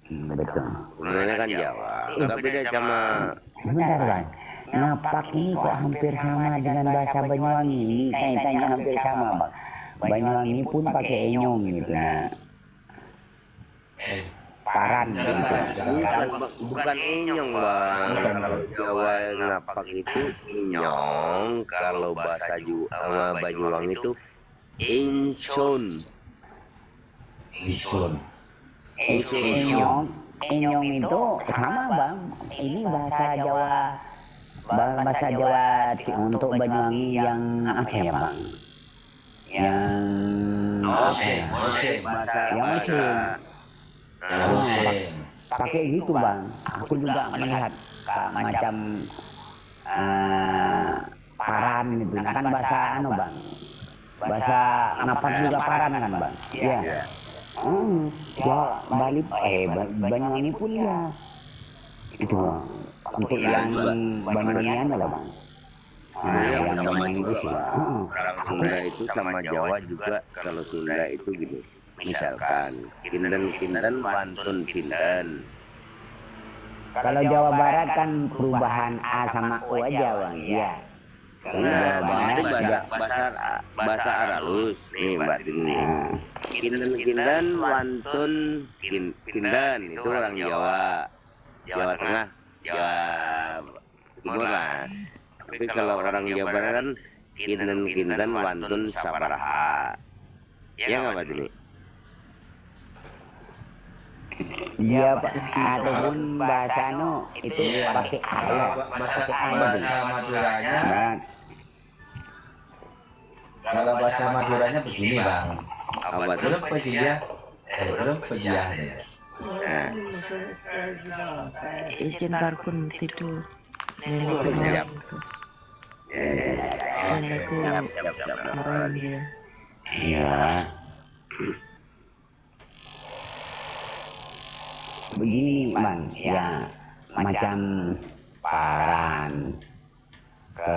Speaker 3: Betul.
Speaker 5: Sebenarnya kan Jawa, nggak beda sama.
Speaker 3: Benar Bang. Napak ini kok hampir sama dengan bahasa Banyuwangi. Ini kaitannya hampir sama Bang. Banyuwangi pun pakai enyong gitu nah. Paran gitu.
Speaker 5: Bukan inyong Bang. Kalau Jawa Napak itu inyong, kalau bahasa Banyuwangi itu insun.
Speaker 3: Enyong itu sama Bang. Ini bahasa Jawa untuk Banyuwangi yang apa ya Bang? Yang pakai gitu Bang. Aku juga melihat macam paran gitu. Nah, kan bahasa Bang. Bahasa Napak juga paran kan Bang? Iya. Ya Bali Banyuwangi pun ya. Itu Bang. Untuk yang Banyuwangian lah Bang.
Speaker 5: Yang sama juga Bang. Orang Sunda itu sama Jawa juga. Kalau Sunda itu gini, misalkan kinten pantun kinten.
Speaker 3: Kalau Jawa Barat kan perubahan A sama U aja Bang. Iya.
Speaker 5: Nah, itu bahasa Aralus nih Mbak Tini. Kinten pantun kinten itu orang Jawa, Jawa Tengah, Jawa Timur lah. Tapi kalau orang Jawa Barat kan kinten pantun sabaraha. Ya nggak Mbak Tini?
Speaker 3: Iya Pak, ataupun bahasa itu pakai A.
Speaker 4: Bahasa Maduranya, kalau bahasa Maduranya begini Bang.
Speaker 5: Apa tuh?
Speaker 4: Belum pejiah, belum pejiah deh.
Speaker 6: Izin barkun tidur. Nenek
Speaker 5: Siap.
Speaker 6: nenekku marah dia.
Speaker 3: Iya. Begini Bang, ya macam paran ke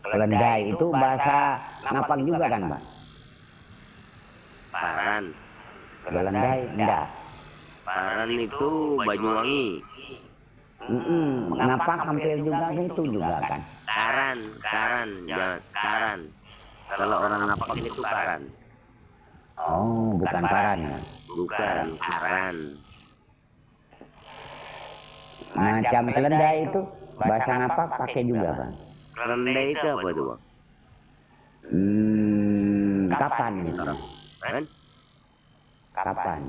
Speaker 3: Kelendai itu bahasa Napak juga kan Bang?
Speaker 5: Paran.
Speaker 3: Kelendai enggak.
Speaker 5: Paran itu Banyuwangi.
Speaker 3: Napak hampir juga itu juga kan.
Speaker 5: Karan, jangan karan. Kalau orang Napak itu karan.
Speaker 3: Oh, bukan paran ya.
Speaker 5: Bukan karan.
Speaker 3: Macam Kelendai itu bahasa Napak pakai juga Bang.
Speaker 5: Kelendai itu apa tuh Bang?
Speaker 3: Kapan gitu?
Speaker 5: Kan?
Speaker 3: Kapan?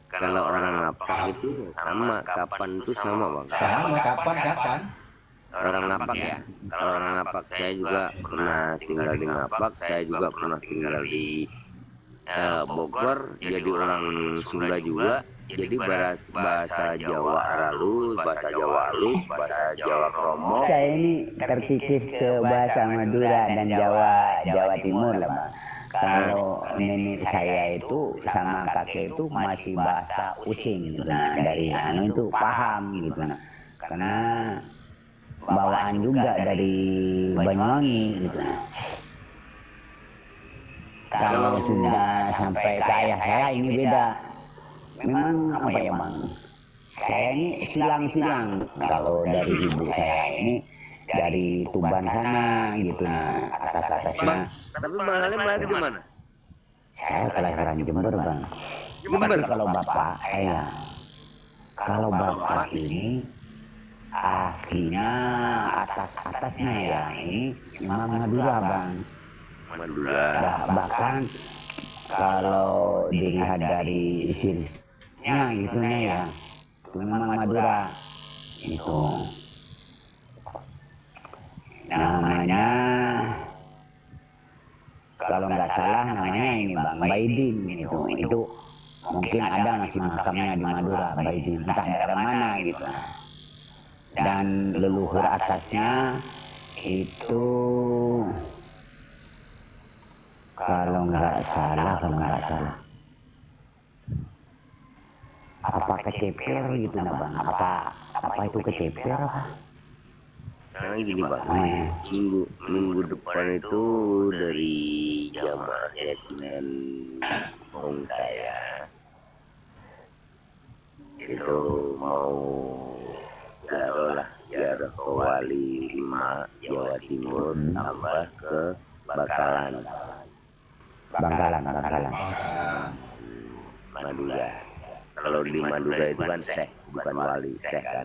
Speaker 5: Kalau orang Napak itu sama, kapan itu sama Bang.
Speaker 4: Sama kapan?
Speaker 5: orang Ngapak ya. Kalau orang Ngapak saya juga pernah tinggal di Ngapak, saya juga pernah tinggal di Bogor, jadi orang Sunda juga. Jadi bahasa Jawa halus, bahasa Jawa kromo.
Speaker 3: Saya ini terkikis ke bahasa Madura dan Jawa Timur lah Bang. Kalau nenek saya itu sama kakek itu masih bahasa Using gitu nah, dari itu paham gitu nah. Karena bawaan juga dari Banyuwangi gitu nah. Kalau sudah sampai ke ayah saya ini beda. Memang apa ya Bang? Saya ini silang-silang. Kalau dari ibu saya ini dari Tuban sana gitu nah, atas-atasnya.
Speaker 5: Tapi Bang Halim lahir di mana?
Speaker 3: Saya kelahiran Jember Bang. Tapi kalau bapak saya, kalau bapak ini aslinya atas-atasnya ya ini memang Madura Bang.
Speaker 5: Madura.
Speaker 3: Bahkan kalau dilihat dari isinya gitu ya, itu memang Madura itu. Namanya kalau nggak salah namanya ini Bang Baidin itu mungkin ada nasi makamnya di Madura Baidin entah daerah mana gitu. Dan leluhur atasnya itu kalau nggak salah apa keceper gitu nah Bang, apa itu keceper apa?
Speaker 5: Nah gini Bang, minggu depan itu dari jamaah yasinan om saya itu mau jarak ke Wali 5 Jawa Timur tambah ke Bangkalan Madura. Kalau di Madura itu kan Syekh, bukan Wali, Syekh kan.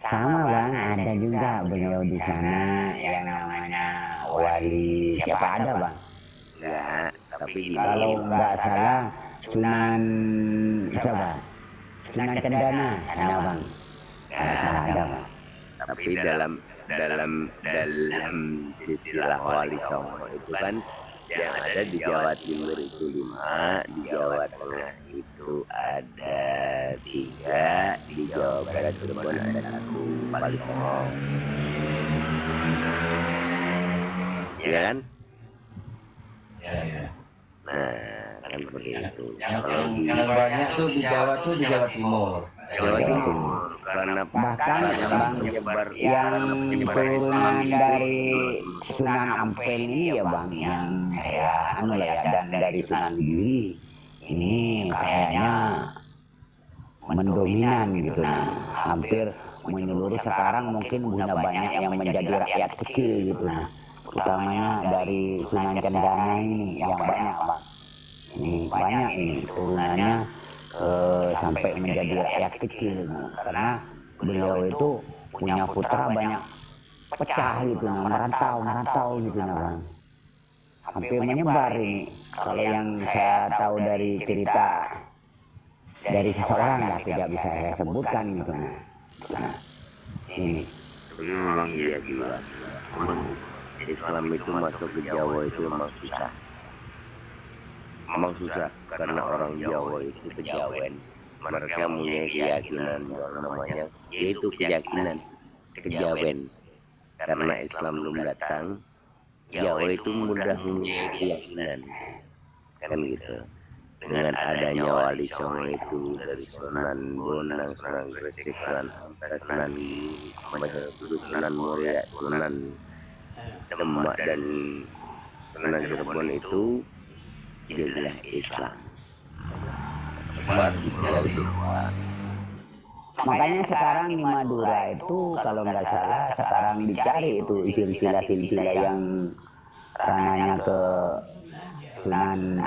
Speaker 3: Sama Bang, ada juga beliau di sana yang namanya Wali siapa ada Bang?
Speaker 5: Ya, tapi gini.
Speaker 3: Kalau nggak salah Sunan siapa? Sunan Cendana ada Bang. Ada Bang.
Speaker 5: Tapi dalam silsilah Wali Songo itu kan yang ada di Jawa Timur itu 5, di Jawa Tengah itu ada 3, di Jawa Barat Cirebon ada 1 Wali Songo. Ya kan?
Speaker 4: Ya.
Speaker 5: Nah, kan seperti itu.
Speaker 4: Yang banyak tuh di Jawa Timur.
Speaker 5: Jawa Timur karena
Speaker 3: Bahkan Bang
Speaker 5: penyebar
Speaker 3: yang
Speaker 5: penyebar Islam
Speaker 3: turunan dari Sunan Ampel ini ya Bang yang dan dari Sunan Giri ini kayaknya mendominan gitu nah, hampir menyeluruh sekarang mungkin punya banyak yang menjadi rakyat kecil gitu nah, utamanya dari Sunan Cendana ini yang banyak Bang, ini banyak ini turunannya sampai menjadi rakyat kecil nah, karena beliau itu punya putra banyak pecah gitu nah, merantau gitu nah Bang, hampir menyebar ini. Kalau yang saya tahu dari cerita dari seseorang lah tidak bisa saya sebutkan gitu nah. Ini
Speaker 5: memang iya juga. Islam itu masuk ke Jawa itu memang susah karena orang Jawa itu kejawen. Mereka punya keyakinan namanya yaitu keyakinan kejawen. Karena Islam belum datang, Jawa itu mudah punya keyakinan kan gitu. Dengan adanya Wali Songo itu dari Sunan Bonang, Sunan Gresik, Sunan Muria, Sunan Demak dan Sunan Cirebon itu jadilah Islam.
Speaker 3: makanya sekarang di Madura itu kalau nggak salah sekarang dicari itu silsilah yang ranahnya ke Sunan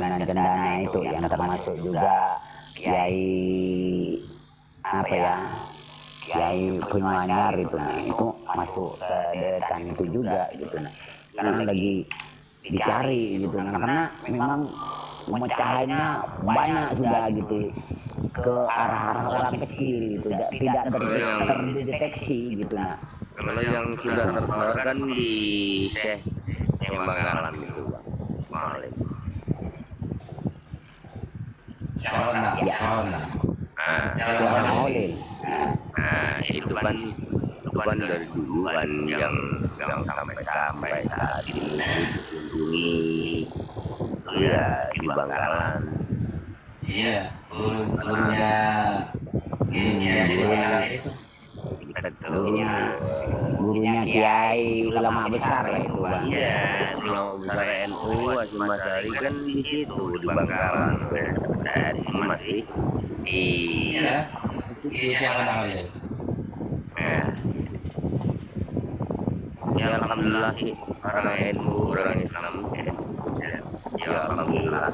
Speaker 3: Sunan Cendana itu yang termasuk juga Kiai Kiai Kunyanyar itu masuk ke deretan itu juga gitu nah. Karena lagi dicari gitu nah, karena memang pemecahannya banyak sudah gitu ke arah-arah orang kecil gitu, tidak terdeteksi gitu. Nah,
Speaker 5: Kalau yang sudah tersebar kan di Syekh yang Bangkalan itu, Bang.
Speaker 4: Sona.
Speaker 3: Sona Holil.
Speaker 5: Nah, itu kan dari dulu kan yang sampai saat ini dikunjungi ya di Bangkalan.
Speaker 4: Iya, gurunya itu.
Speaker 3: Gurunya Kiai ulama besar lah itu, Bang.
Speaker 5: Iya, ulama besar NU Hasyim Asy'ari kan di situ di Bangkalan. Saat ini masih di
Speaker 4: Siapa namanya?
Speaker 5: Ya alhamdulillah sih orang NU orang Islam ya alhamdulillah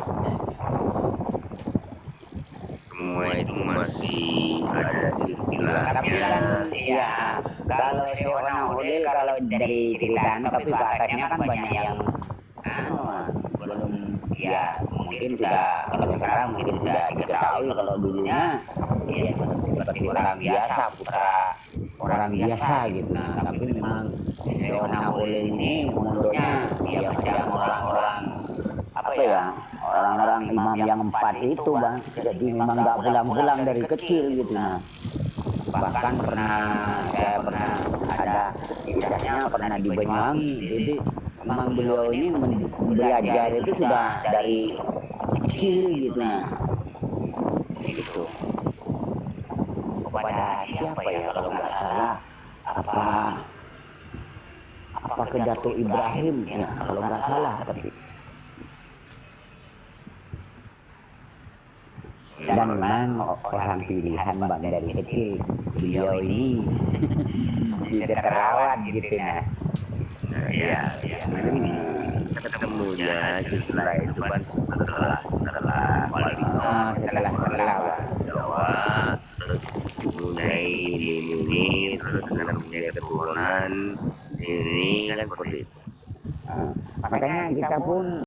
Speaker 5: semua itu masih ada
Speaker 3: Tapi
Speaker 5: silsilahnya.
Speaker 3: kan ya kalau Sona Holil kalau dari cerita tapi bahasanya kan banyak yang belum ya mungkin sudah, kalau sekarang mungkin sudah diketahui, kalau dulunya ya seperti orang biasa, putra orang biasa gitu. Nah tapi memang Sona Holil ini menurutnya ya macam orang-orang apa ya, orang-orang imam yang 4 itu, Bang. Jadi memang nggak pulang-pulang dari kecil gitu. Nah bahkan saya pernah ada kisahnya pernah di Banyuwangi. Jadi memang beliau ini belajar itu sudah dari kecil gitu. Nah gitu kepada siapa ya kalau nggak salah, apa ke Datuk Ibrahim ya kalau nggak salah. Tapi dan memang orang pilihan, Bang, dari kecil beliau ini tidak terawat gitu. Nah
Speaker 5: Ya, ketemunya setelah itu kan setelah
Speaker 3: setelah
Speaker 5: Jawa, terus mulai ini terus dengan punya keturunan ini kan seperti itu.
Speaker 3: makanya kita pun